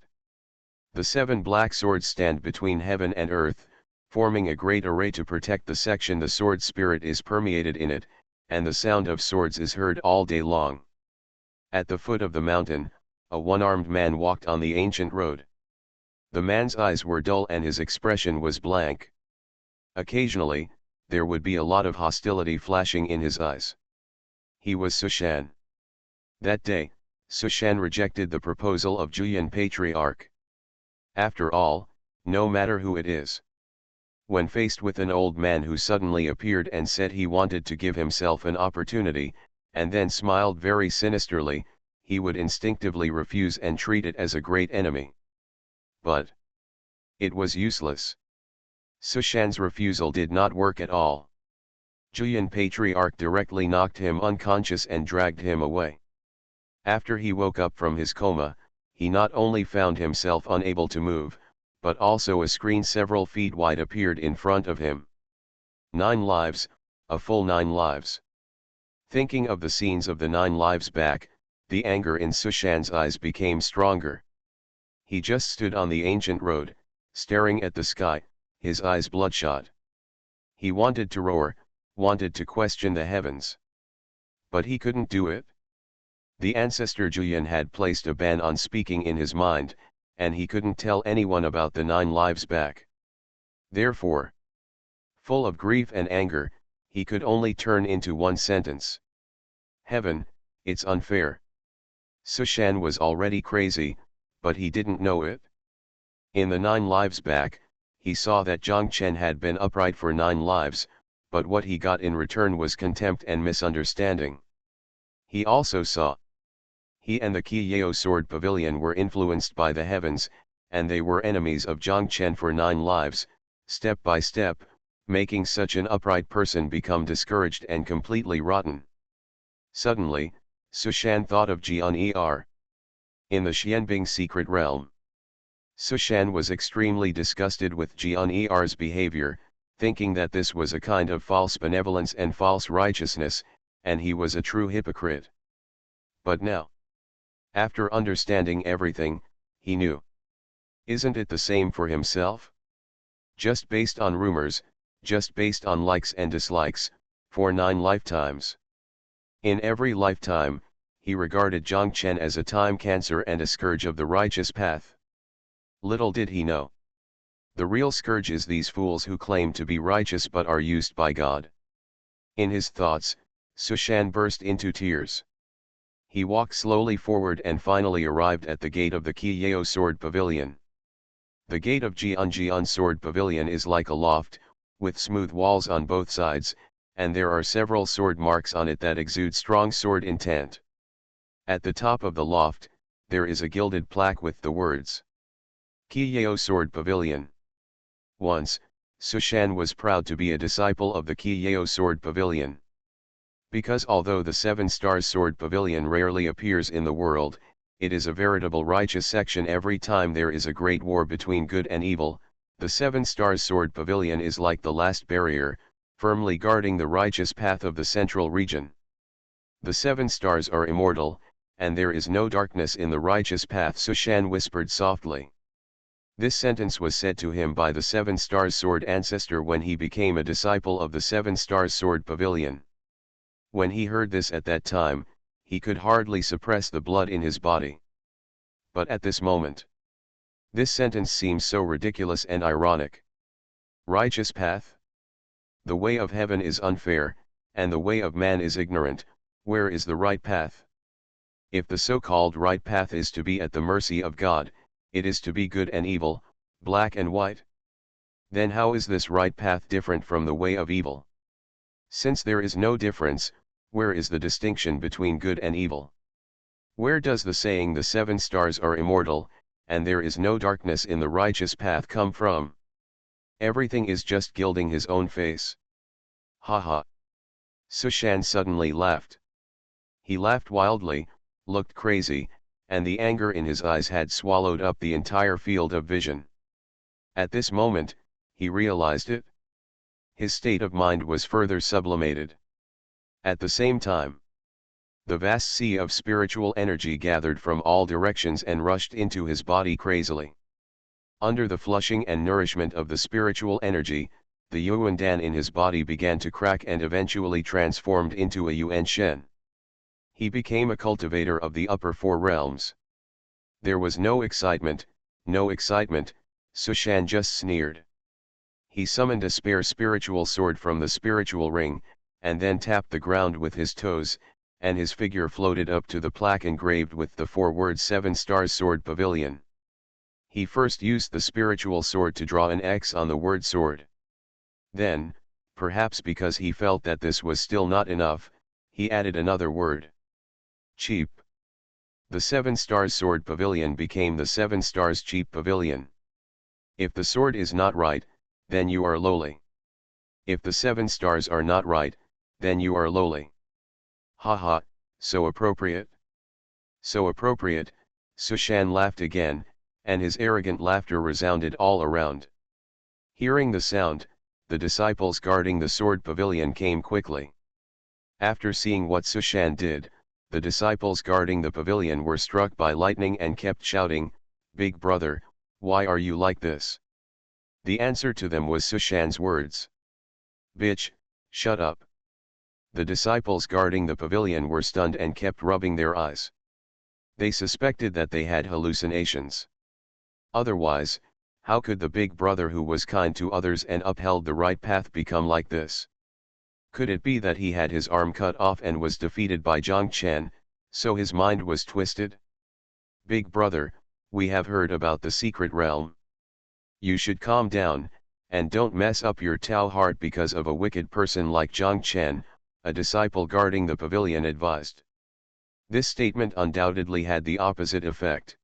The 7 black swords stand between heaven and earth, forming a great array to protect the section. The sword spirit is permeated in it, and the sound of swords is heard all day long. At the foot of the mountain, a one-armed man walked on the ancient road. The man's eyes were dull and his expression was blank. Occasionally, there would be a lot of hostility flashing in his eyes. He was Sushan. That day, Sushan rejected the proposal of Juyin Patriarch. After all, no matter who it is. When faced with an old man who suddenly appeared and said he wanted to give himself an opportunity, and then smiled very sinisterly, he would instinctively refuse and treat it as a great enemy. But it was useless. Sushan's refusal did not work at all. Juyin Patriarch directly knocked him unconscious and dragged him away. After he woke up from his coma, he not only found himself unable to move, but also a screen several feet wide appeared in front of him. 9 lives, a full 9 lives. Thinking of the scenes of the 9 lives back, the anger in Sushan's eyes became stronger. He just stood on the ancient road, staring at the sky, his eyes bloodshot. He wanted to roar, wanted to question the heavens. But he couldn't do it. The ancestor Juyin had placed a ban on speaking in his mind, and he couldn't tell anyone about the 9 lives back. Therefore, full of grief and anger, he could only turn into one sentence. Heaven, it's unfair. Sushan was already crazy, but he didn't know it. In the 9 lives back, he saw that Jiang Chen had been upright for 9 lives, but what he got in return was contempt and misunderstanding. He also saw. He and the Qiyao Sword Pavilion were influenced by the heavens, and they were enemies of Jiang Chen for 9 lives, step by step, making such an upright person become discouraged and completely rotten. Suddenly, Sushan thought of Jian in the Xianbing secret realm. Sushan was extremely disgusted with Jian's behavior, thinking that this was a kind of false benevolence and false righteousness, and he was a true hypocrite. But now, after understanding everything, he knew. Isn't it the same for himself? Just based on rumors, just based on likes and dislikes, for 9 lifetimes. In every lifetime, he regarded Jiang Chen as a time cancer and a scourge of the righteous path. Little did he know. The real scourge is these fools who claim to be righteous but are used by God. In his thoughts, Xuanhuan burst into tears. He walked slowly forward and finally arrived at the gate of the Qiyao Sword Pavilion. The gate of Jian Sword Pavilion is like a loft, with smooth walls on both sides, and there are several sword marks on it that exude strong sword intent. At the top of the loft, there is a gilded plaque with the words, Qiyao Sword Pavilion. Once, Xuanhuan was proud to be a disciple of the Qiyao Sword Pavilion. Because although the 7 Stars Sword Pavilion rarely appears in the world, it is a veritable righteous section every time there is a great war between good and evil. The 7 Stars Sword Pavilion is like the last barrier, firmly guarding the righteous path of the central region. The 7 stars are immortal, and there is no darkness in the righteous path, Xuanhuan whispered softly. This sentence was said to him by the 7 Stars Sword ancestor when he became a disciple of the 7 Stars Sword Pavilion. When he heard this at that time, he could hardly suppress the blood in his body. But at this moment, this sentence seems so ridiculous and ironic. Righteous path? The way of heaven is unfair, and the way of man is ignorant. Where is the right path? If the so-called right path is to be at the mercy of God, it is to be good and evil, black and white. Then how is this right path different from the way of evil? Since there is no difference, where is the distinction between good and evil? Where does the saying the 7 stars are immortal, and there is no darkness in the righteous path come from? Everything is just gilding his own face. Ha ha. Xuanhuan suddenly laughed. He laughed wildly, looked crazy, and the anger in his eyes had swallowed up the entire field of vision. At this moment, he realized it. His state of mind was further sublimated. At the same time, the vast sea of spiritual energy gathered from all directions and rushed into his body crazily. Under the flushing and nourishment of the spiritual energy, the Yuan Dan in his body began to crack and eventually transformed into a Yuan Shen. He became a cultivator of the upper 4 realms. There was no excitement, Xuanhuan just sneered. He summoned a spare spiritual sword from the spiritual ring, and then tapped the ground with his toes, and his figure floated up to the plaque engraved with the 4 words 7 Stars Sword Pavilion. He first used the spiritual sword to draw an X on the word sword. Then, perhaps because he felt that this was still not enough, he added another word. Cheap. The 7 Stars Sword Pavilion became the 7 Stars Cheap Pavilion. If the sword is not right, then you are lowly. If the 7 stars are not right, then you are lowly. Ha ha, so appropriate. So appropriate, Xuanhuan laughed again, and his arrogant laughter resounded all around. Hearing the sound, the disciples guarding the sword pavilion came quickly. After seeing what Xuanhuan did, the disciples guarding the pavilion were struck by lightning and kept shouting, "Big brother, why are you like this?" The answer to them was Xuanhuan's words. "Bitch, shut up." The disciples guarding the pavilion were stunned and kept rubbing their eyes. They suspected that they had hallucinations. Otherwise, how could the big brother who was kind to others and upheld the right path become like this? Could it be that he had his arm cut off and was defeated by Zhang Chen, so his mind was twisted? "Big brother, we have heard about the secret realm. You should calm down, and don't mess up your Tao heart because of a wicked person like Zhang Chen," a disciple guarding the pavilion advised. This statement undoubtedly had the opposite effect.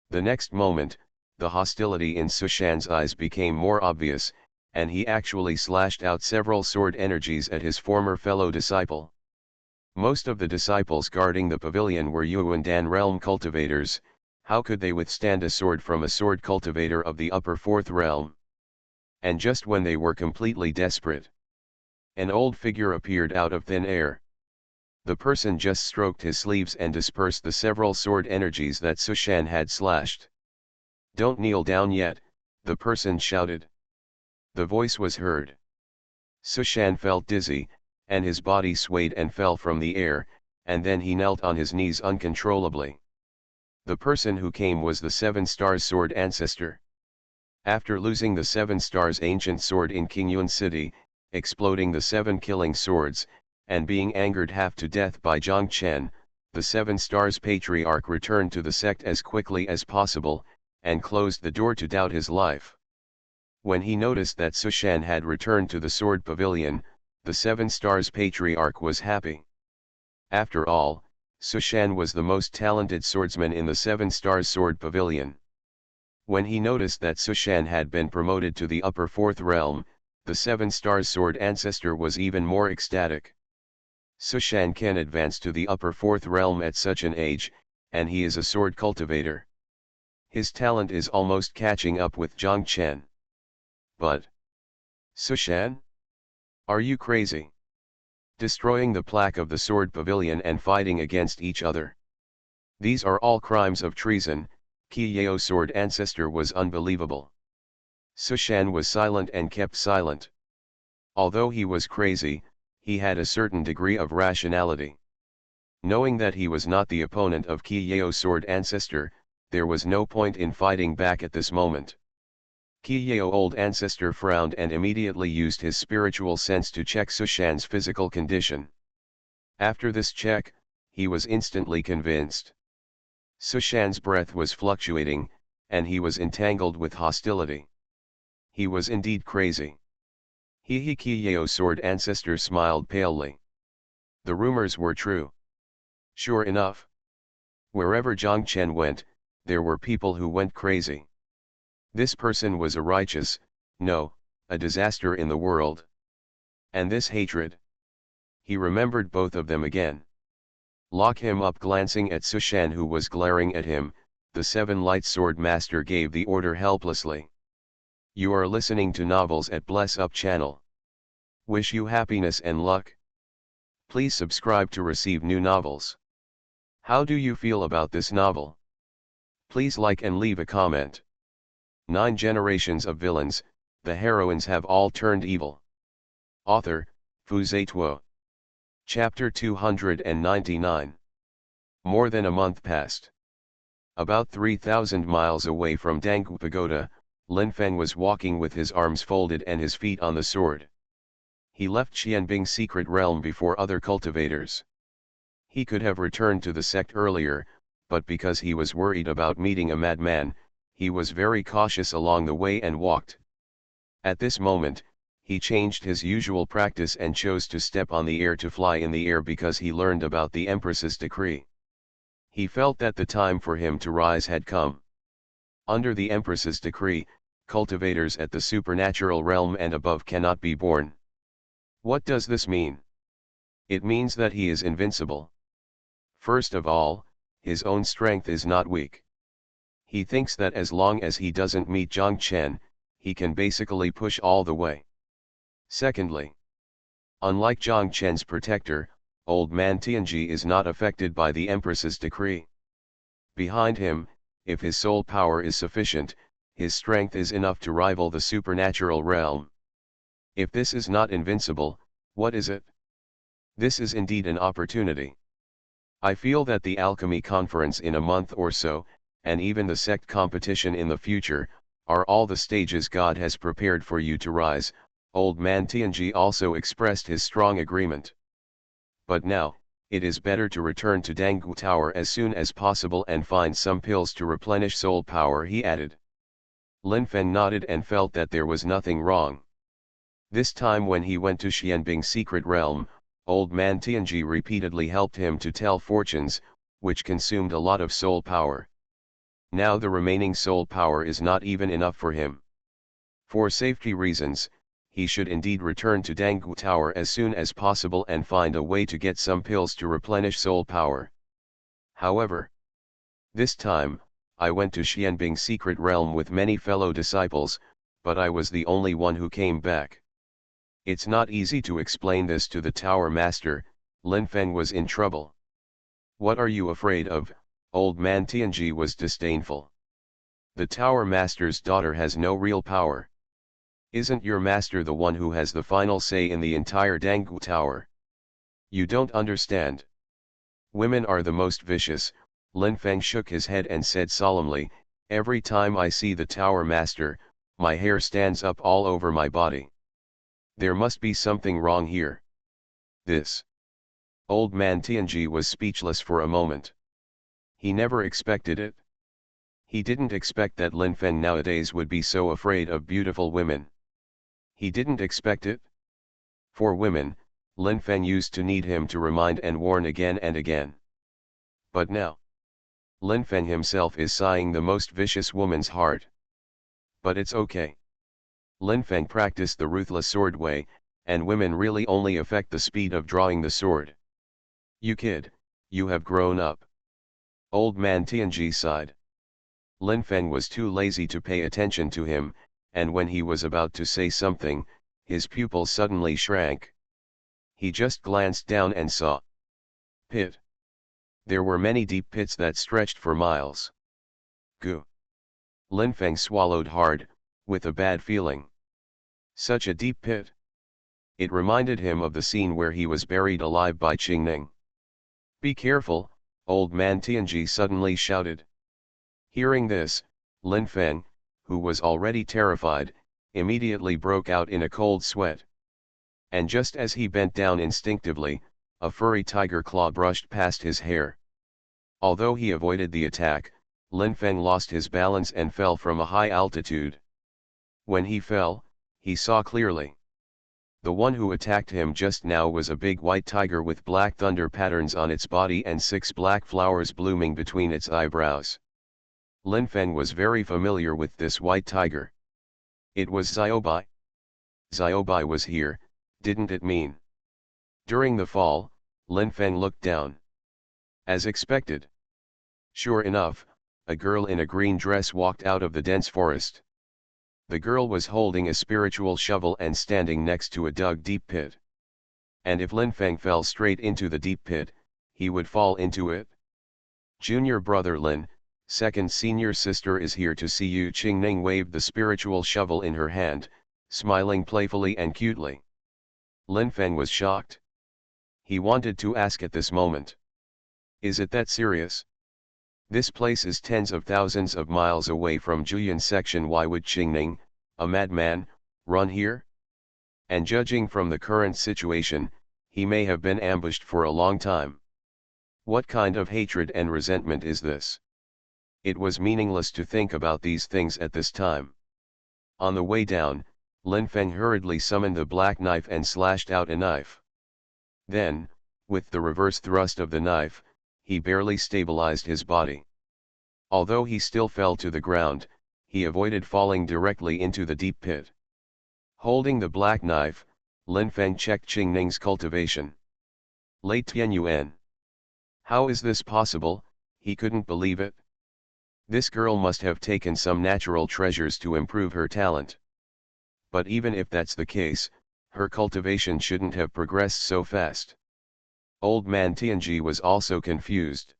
The next moment, the hostility in Xuanhuan's eyes became more obvious, and he actually slashed out several sword energies at his former fellow disciple. Most of the disciples guarding the pavilion were Yuan Dan realm cultivators. How could they withstand a sword from a sword cultivator of the upper 4th realm? And just when they were completely desperate, an old figure appeared out of thin air. The person just stroked his sleeves and dispersed the several sword energies that Xuanhuan had slashed. "Don't kneel down yet," the person shouted. The voice was heard. Xuanhuan felt dizzy, and his body swayed and fell from the air, and then he knelt on his knees uncontrollably. The person who came was the 7 Stars Sword Ancestor. After losing the 7 Stars Ancient Sword in Qingyuan City, exploding the 7 Killing Swords, and being angered half to death by Zhang Chen, the 7 Stars Patriarch returned to the sect as quickly as possible, and closed the door to doubt his life. When he noticed that Xuanhuan had returned to the Sword Pavilion, the 7 Stars Patriarch was happy. After all, Xuanhuan was the most talented swordsman in the 7 Stars Sword Pavilion. When he noticed that Xuanhuan had been promoted to the upper 4th realm, the 7 Stars Sword Ancestor was even more ecstatic. Xuanhuan can advance to the upper 4th realm at such an age, and he is a sword cultivator. His talent is almost catching up with Zhang Chen. But Xuanhuan? Are you crazy? Destroying the plaque of the Sword Pavilion and fighting against each other. These are all crimes of treason. Qiyao Sword Ancestor was unbelievable. Xuanhuan was silent and kept silent. Although he was crazy, he had a certain degree of rationality. Knowing that he was not the opponent of Qiyao Sword Ancestor, there was no point in fighting back at this moment. Qiyao Old Ancestor frowned and immediately used his spiritual sense to check Xuanhuan's physical condition. After this check, he was instantly convinced. Xuanhuan's breath was fluctuating, and he was entangled with hostility. He was indeed crazy. Qiyao Sword Ancestor smiled palely. The rumors were true. Sure enough. Wherever Zhang Chen went, there were people who went crazy. This person was a righteous, no, a disaster in the world. And this hatred. He remembered both of them again. Lock him up. Glancing at Xuanhuan, who was glaring at him, the 7 Light Sword Master gave the order helplessly. You are listening to novels at Bless Up channel. Wish you happiness and luck. Please subscribe to receive new novels. How do you feel about this novel? Please like and leave a comment. 9 generations of villains, the heroines have all turned evil. Author, Fu Zituo. Chapter 299. More than a month passed. About 3,000 miles away from Danggu Pagoda, Lin Feng was walking with his arms folded and his feet on the sword. He left Xianbing's secret realm before other cultivators. He could have returned to the sect earlier, but because he was worried about meeting a madman, he was very cautious along the way and walked. At this moment, he changed his usual practice and chose to step on the air to fly in the air because he learned about the Empress's decree. He felt that the time for him to rise had come. Under the Empress's decree, cultivators at the supernatural realm and above cannot be born. What does this mean? It means that he is invincible. First of all, his own strength is not weak. He thinks that as long as he doesn't meet Zhang Chen, he can basically push all the way. Secondly, unlike Zhang Chen's protector, Old Man Tianji is not affected by the Empress's decree. Behind him, if his soul power is sufficient, his strength is enough to rival the supernatural realm. If this is not invincible, what is it? This is indeed an opportunity. I feel that the alchemy conference in a month or so, and even the sect competition in the future, are all the stages God has prepared for you to rise. Old Man Tianji also expressed his strong agreement. But now, it is better to return to Danggu Tower as soon as possible and find some pills to replenish soul power, he added. Lin Feng nodded and felt that there was nothing wrong. This time when he went to Xianbing's secret realm, Old Man Tianji repeatedly helped him to tell fortunes, which consumed a lot of soul power. Now the remaining soul power is not even enough for him. For safety reasons, he should indeed return to Danggu Tower as soon as possible and find a way to get some pills to replenish soul power. However, this time, I went to Xianbing's secret realm with many fellow disciples, but I was the only one who came back. It's not easy to explain this to the Tower Master. Lin Feng was in trouble. What are you afraid of? Old Man Tianji was disdainful. The Tower Master's daughter has no real power. Isn't your master the one who has the final say in the entire Danggu Tower? You don't understand. Women are the most vicious, Lin Feng shook his head and said solemnly, "Every time I see the Tower Master, my hair stands up all over my body. There must be something wrong here." This old man Tianji was speechless for a moment. He never expected it. He didn't expect that Lin Feng nowadays would be so afraid of beautiful women. He didn't expect it. For women, Lin Feng used to need him to remind and warn again and again. But now, Lin Feng himself is sighing the most vicious woman's heart. But it's okay. Lin Feng practiced the ruthless sword way, and women really only affect the speed of drawing the sword. "You kid, you have grown up." Old man Tianji sighed. Lin Feng was too lazy to pay attention to him, and when he was about to say something, his pupils suddenly shrank. He just glanced down and saw pit. There were many deep pits that stretched for miles. Goo. Lin Feng swallowed hard, with a bad feeling. Such a deep pit. It reminded him of the scene where he was buried alive by Qingning. "Be careful," old man Tianji suddenly shouted. Hearing this, Lin Feng, who was already terrified, immediately broke out in a cold sweat. And just as he bent down instinctively, a furry tiger claw brushed past his hair. Although he avoided the attack, Lin Feng lost his balance and fell from a high altitude. When he fell, he saw clearly. The one who attacked him just now was a big white tiger with black thunder patterns on its body and 6 black flowers blooming between its eyebrows. Lin Feng was very familiar with this white tiger. It was Xiaobai. Xiaobai was here, didn't it mean? During the fall, Lin Feng looked down. As expected. Sure enough, a girl in a green dress walked out of the dense forest. The girl was holding a spiritual shovel and standing next to a dug deep pit. And if Lin Feng fell straight into the deep pit, he would fall into it. "Junior brother Lin, second senior sister is here to see you." Qingning waved the spiritual shovel in her hand, smiling playfully and cutely. Lin Feng was shocked. He wanted to ask at this moment. Is it that serious? This place is tens of thousands of miles away from Juyan section. Why would Qingning, a madman, run here? And judging from the current situation, he may have been ambushed for a long time. What kind of hatred and resentment is this? It was meaningless to think about these things at this time. On the way down, Lin Feng hurriedly summoned the black knife and slashed out a knife. Then, with the reverse thrust of the knife, he barely stabilized his body. Although he still fell to the ground, he avoided falling directly into the deep pit. Holding the black knife, Lin Feng checked Qingning's cultivation. Late Tianyuan. How is this possible? He couldn't believe it. This girl must have taken some natural treasures to improve her talent. But even if that's the case, her cultivation shouldn't have progressed so fast. Old man Tianji was also confused.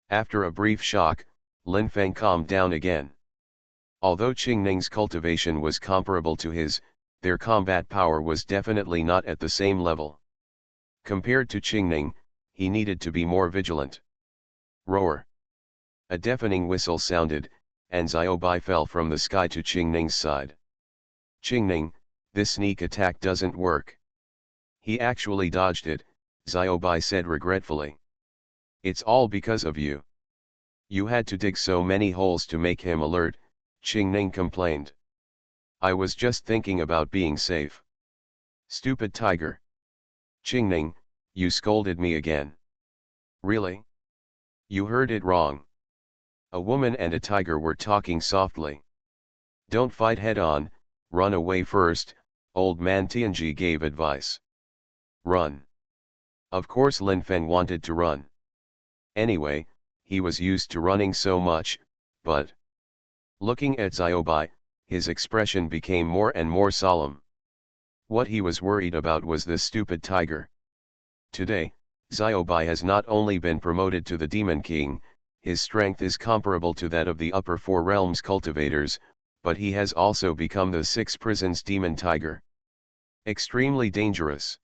After a brief shock, Lin Feng calmed down again. Although Qingning's cultivation was comparable to his, their combat power was definitely not at the same level. Compared to Qingning, he needed to be more vigilant. Roar! A deafening whistle sounded, and Xiaobai fell from the sky to Qingning's side. "Qingning, this sneak attack doesn't work." "He actually dodged it," Xiaobai said regretfully. "It's all because of you. You had to dig so many holes to make him alert," Qingning complained. "I was just thinking about being safe." "Stupid tiger." "Qingning, you scolded me again." "Really? You heard it wrong. A woman and a tiger were talking softly." "Don't fight head on, run away first," old man Tianji gave advice. "Run." Of course Lin Feng wanted to run. Anyway, he was used to running so much, but looking at Xiaobai, his expression became more and more solemn. What he was worried about was this stupid tiger. Today, Xiaobai has not only been promoted to the Demon King, his strength is comparable to that of the upper 4 realms cultivators, but he has also become the 6 prisons demon tiger. Extremely dangerous.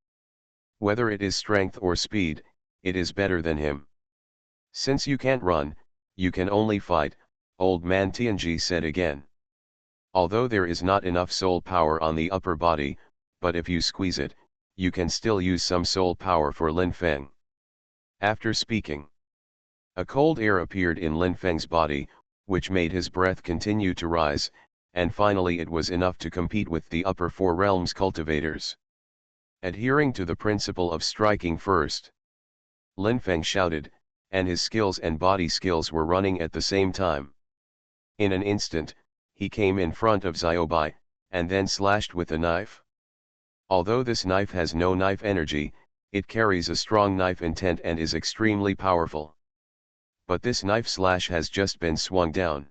Whether it is strength or speed, it is better than him. Since you can't run, you can only fight, old man Tianji said again. Although there is not enough soul power on the upper body, but if you squeeze it, you can still use some soul power for Lin Feng. After speaking, a cold air appeared in Lin Feng's body, which made his breath continue to rise, and finally it was enough to compete with the upper four realms cultivators. Adhering to the principle of striking first, Lin Feng shouted, and his skills and body skills were running at the same time. In an instant, he came in front of Xiaobai, and then slashed with a knife. Although this knife has no knife energy, it carries a strong knife intent and is extremely powerful. But this knife slash has just been swung down.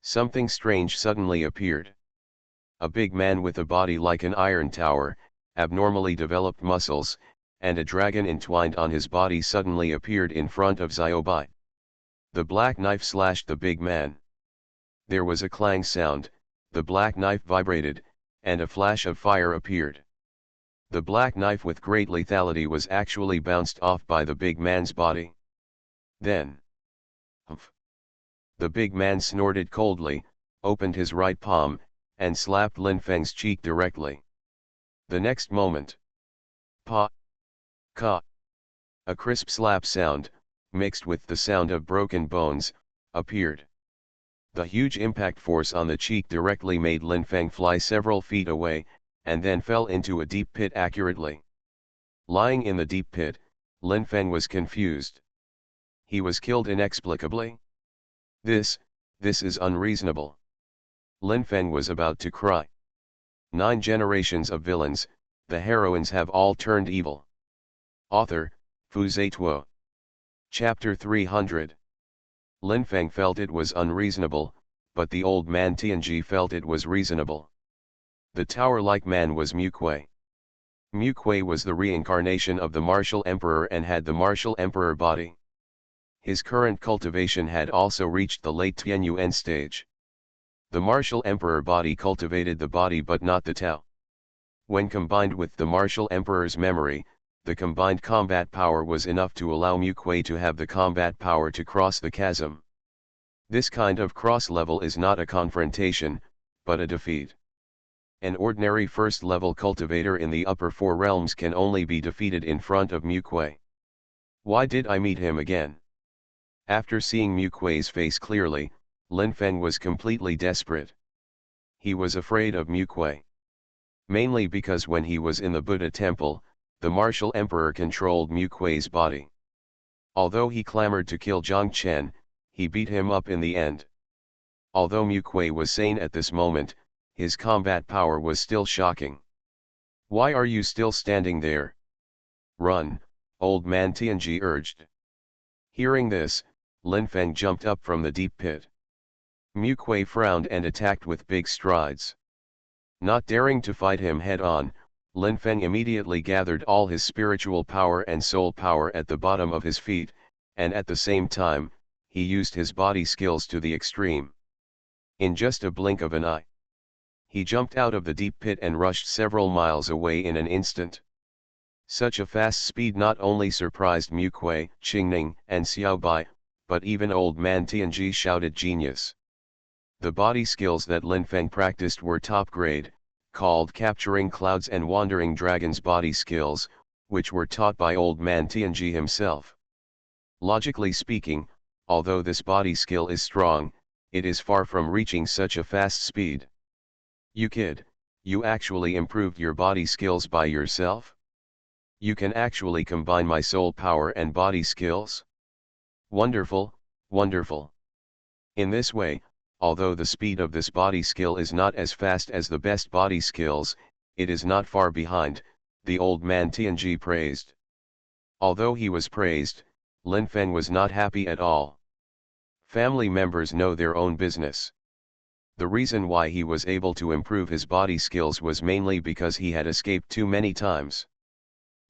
Something strange suddenly appeared. A big man with a body like an iron tower, abnormally developed muscles, and a dragon entwined on his body suddenly appeared in front of Xiaobai. The black knife slashed the big man. There was a clang sound, the black knife vibrated, and a flash of fire appeared. The black knife with great lethality was actually bounced off by the big man's body. Then, humph! The big man snorted coldly, opened his right palm, and slapped Lin Feng's cheek directly. The next moment, pa! Ka! A crisp slap sound, mixed with the sound of broken bones, appeared. The huge impact force on the cheek directly made Lin Feng fly several feet away, and then fell into a deep pit accurately. Lying in the deep pit, Lin Feng was confused. He was killed inexplicably. This is unreasonable. Lin Feng was about to cry. 9 generations of villains, the heroines have all turned evil. Author, Fu Zituo. Chapter 300. Lin Feng felt it was unreasonable, but the old man Tianji felt it was reasonable. The tower-like man was Mu Kuei. Mu Kuei was the reincarnation of the martial emperor and had the martial emperor body. His current cultivation had also reached the late Tianyuan stage. The martial emperor body cultivated the body but not the Tao. When combined with the martial emperor's memory, the combined combat power was enough to allow Mu Kuei to have the combat power to cross the chasm. This kind of cross level is not a confrontation, but a defeat. An ordinary first-level cultivator in the upper four realms can only be defeated in front of Mu Kuei. Why did I meet him again? After seeing Mu Kuei's face clearly, Lin Feng was completely desperate. He was afraid of Mu Kuei. Mainly because when he was in the Buddha temple, the martial emperor controlled Mu Kuei's body. Although he clamored to kill Zhang Chen, he beat him up in the end. Although Mu Kuei was sane at this moment, his combat power was still shocking. Why are you still standing there? Run, old man Tianji urged. Hearing this, Lin Feng jumped up from the deep pit. Mu Kuei frowned and attacked with big strides. Not daring to fight him head-on, Lin Feng immediately gathered all his spiritual power and soul power at the bottom of his feet, and at the same time, he used his body skills to the extreme. In just a blink of an eye, he jumped out of the deep pit and rushed several miles away in an instant. Such a fast speed not only surprised Mu Kuei, Qingning, and Xiaobai, but even old man Tianji shouted genius. The body skills that Lin Feng practiced were top grade, called capturing clouds and wandering dragons body skills, which were taught by old man Tianji himself. Logically speaking, although this body skill is strong, it is far from reaching such a fast speed. You kid, you actually improved your body skills by yourself? You can actually combine my soul power and body skills? Wonderful, wonderful. In this way, although the speed of this body skill is not as fast as the best body skills, it is not far behind, the old man Tianji praised. Although he was praised, Lin Feng was not happy at all. Family members know their own business. The reason why he was able to improve his body skills was mainly because he had escaped too many times.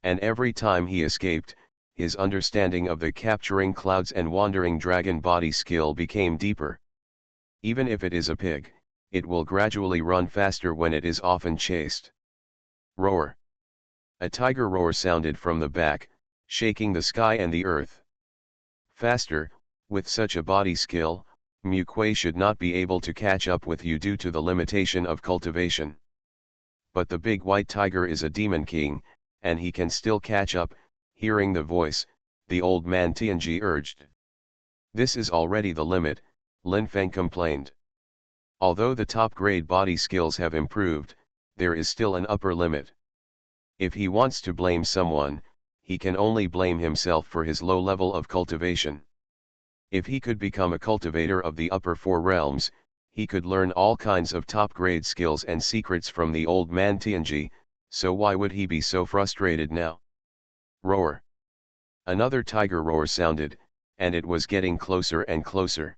And every time he escaped, his understanding of the capturing clouds and wandering dragon body skill became deeper. Even if it is a pig, it will gradually run faster when it is often chased. Roar. A tiger roar sounded from the back, shaking the sky and the earth. Faster, with such a body skill, Mu Kuei should not be able to catch up with you due to the limitation of cultivation. But the big white tiger is a demon king, and he can still catch up. Hearing the voice, the old man Tianji urged. This is already the limit, Lin Feng complained. Although the top-grade body skills have improved, there is still an upper limit. If he wants to blame someone, he can only blame himself for his low level of cultivation. If he could become a cultivator of the upper four realms, he could learn all kinds of top-grade skills and secrets from the old man Tianji, so why would he be so frustrated now? Roar. Another tiger roar sounded, and it was getting closer and closer.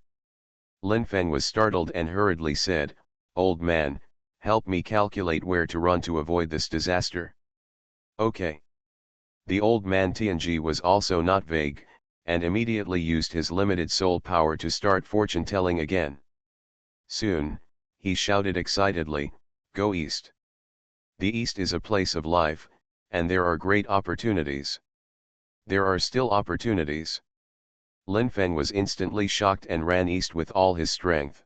Lin Feng was startled and hurriedly said, "Old man, help me calculate where to run to avoid this disaster." Okay. The old man Tianji was also not vague, and immediately used his limited soul power to start fortune-telling again. Soon, he shouted excitedly, "Go east. The east is a place of life, and there are great opportunities." There are still opportunities. Lin Feng was instantly shocked and ran east with all his strength.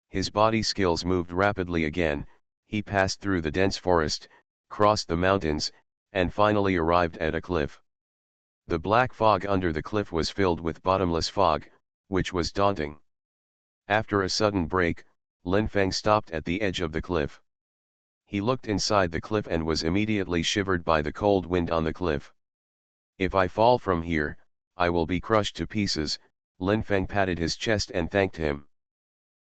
His body skills moved rapidly again, he passed through the dense forest, crossed the mountains, and finally arrived at a cliff. The black fog under the cliff was filled with bottomless fog, which was daunting. After a sudden break, Lin Feng stopped at the edge of the cliff. He looked inside the cliff and was immediately shivered by the cold wind on the cliff. If I fall from here, I will be crushed to pieces. Lin Feng patted his chest and thanked him.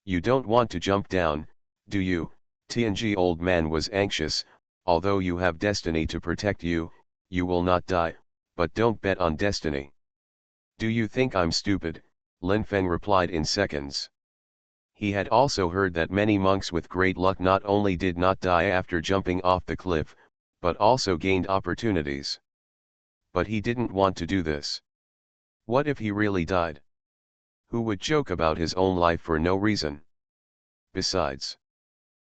You don't want to jump down, do you? Tianji old man was anxious. Although you have destiny to protect you, you will not die, but don't bet on destiny. Do you think I'm stupid? Lin Feng replied in seconds. He had also heard that many monks with great luck not only did not die after jumping off the cliff, but also gained opportunities. But he didn't want to do this. What if he really died? Who would joke about his own life for no reason? Besides,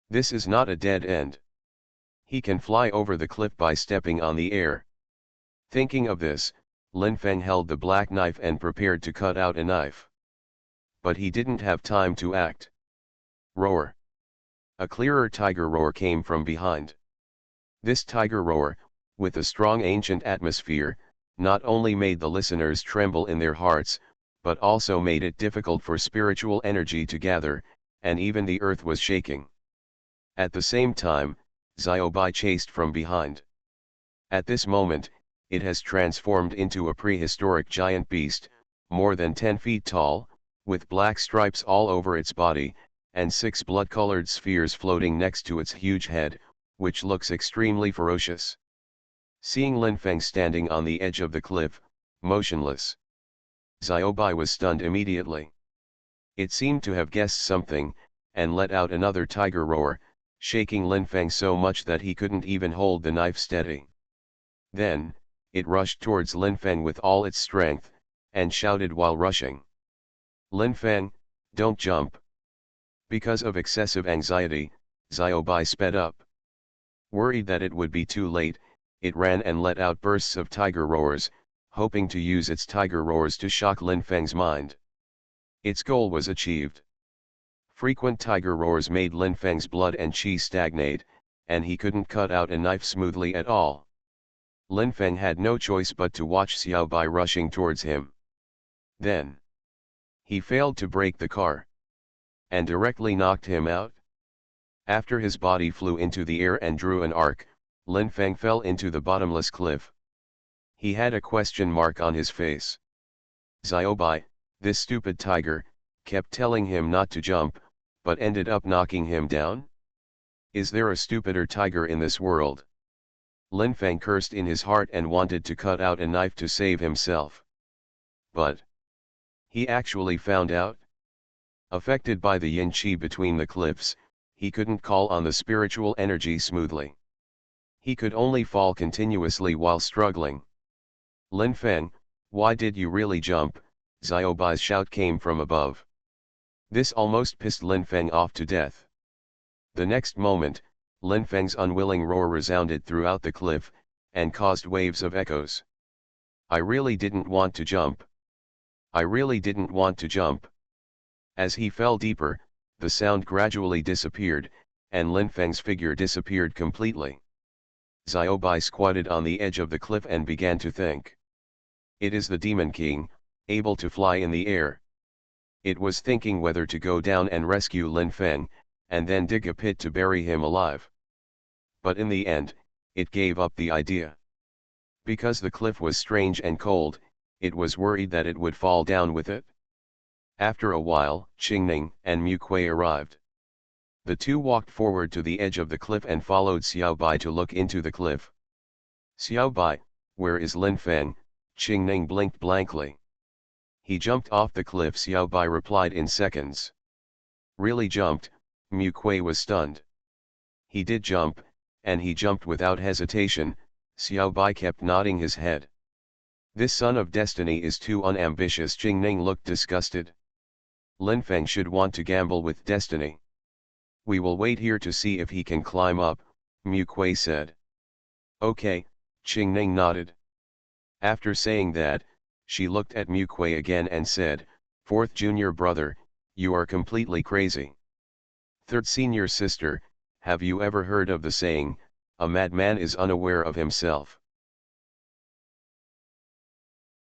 this is not a dead end. He can fly over the cliff by stepping on the air. Thinking of this, Lin Feng held the black knife and prepared to cut out a knife. But he didn't have time to act. Roar. A clearer tiger roar came from behind. This tiger roar, with a strong ancient atmosphere, not only made the listeners tremble in their hearts, but also made it difficult for spiritual energy to gather, and even the earth was shaking. At the same time, Xiaobai chased from behind. At this moment, it has transformed into a prehistoric giant beast, more than 10 feet tall, with black stripes all over its body, and 6 blood-colored spheres floating next to its huge head, which looks extremely ferocious. Seeing Lin Feng standing on the edge of the cliff, motionless, Xiaobai was stunned immediately. It seemed to have guessed something, and let out another tiger roar, shaking Lin Feng so much that he couldn't even hold the knife steady. Then, it rushed towards Lin Feng with all its strength, and shouted while rushing. "Lin Feng, don't jump." Because of excessive anxiety, Xiaobai sped up. Worried that it would be too late, it ran and let out bursts of tiger roars, hoping to use its tiger roars to shock Lin Feng's mind. Its goal was achieved. Frequent tiger roars made Lin Feng's blood and qi stagnate, and he couldn't cut out a knife smoothly at all. Lin Feng had no choice but to watch Xiaobai rushing towards him. Then, he failed to break the car, and directly knocked him out. After his body flew into the air and drew an arc, Lin Feng fell into the bottomless cliff. He had a question mark on his face. Xiaobai, this stupid tiger, kept telling him not to jump, but ended up knocking him down? Is there a stupider tiger in this world? Lin Feng cursed in his heart and wanted to cut out a knife to save himself. But he actually found out. Affected by the yin qi between the cliffs, he couldn't call on the spiritual energy smoothly. He could only fall continuously while struggling. "Lin Feng, why did you really jump?" Xiaobai's shout came from above. This almost pissed Lin Feng off to death. The next moment, Lin Feng's unwilling roar resounded throughout the cliff, and caused waves of echoes. "I really didn't want to jump." I really didn't want to jump. As he fell deeper, the sound gradually disappeared, and Lin Feng's figure disappeared completely. Xiao Bai squatted on the edge of the cliff and began to think. It is the Demon King, able to fly in the air. It was thinking whether to go down and rescue Lin Feng, and then dig a pit to bury him alive. But in the end, it gave up the idea. Because the cliff was strange and cold, it was worried that it would fall down with it. After a while, Qingning and Mu Kuei arrived. The two walked forward to the edge of the cliff and followed Xiao Bai to look into the cliff. Xiao Bai, where is Lin Feng? Qingning blinked blankly. He jumped off the cliff, Xiao Bai replied in seconds. Really jumped? Mu Kuei was stunned. He did jump, and he jumped without hesitation. Xiao Bai kept nodding his head. This son of destiny is too unambitious. Qingning looked disgusted. Lin Feng should want to gamble with destiny. We will wait here to see if he can climb up, Mu Kuei said. Okay, Qingning nodded. After saying that, she looked at Mu Kuei again and said, "Fourth junior brother, you are completely crazy. Third senior sister, have you ever heard of the saying, a madman is unaware of himself?"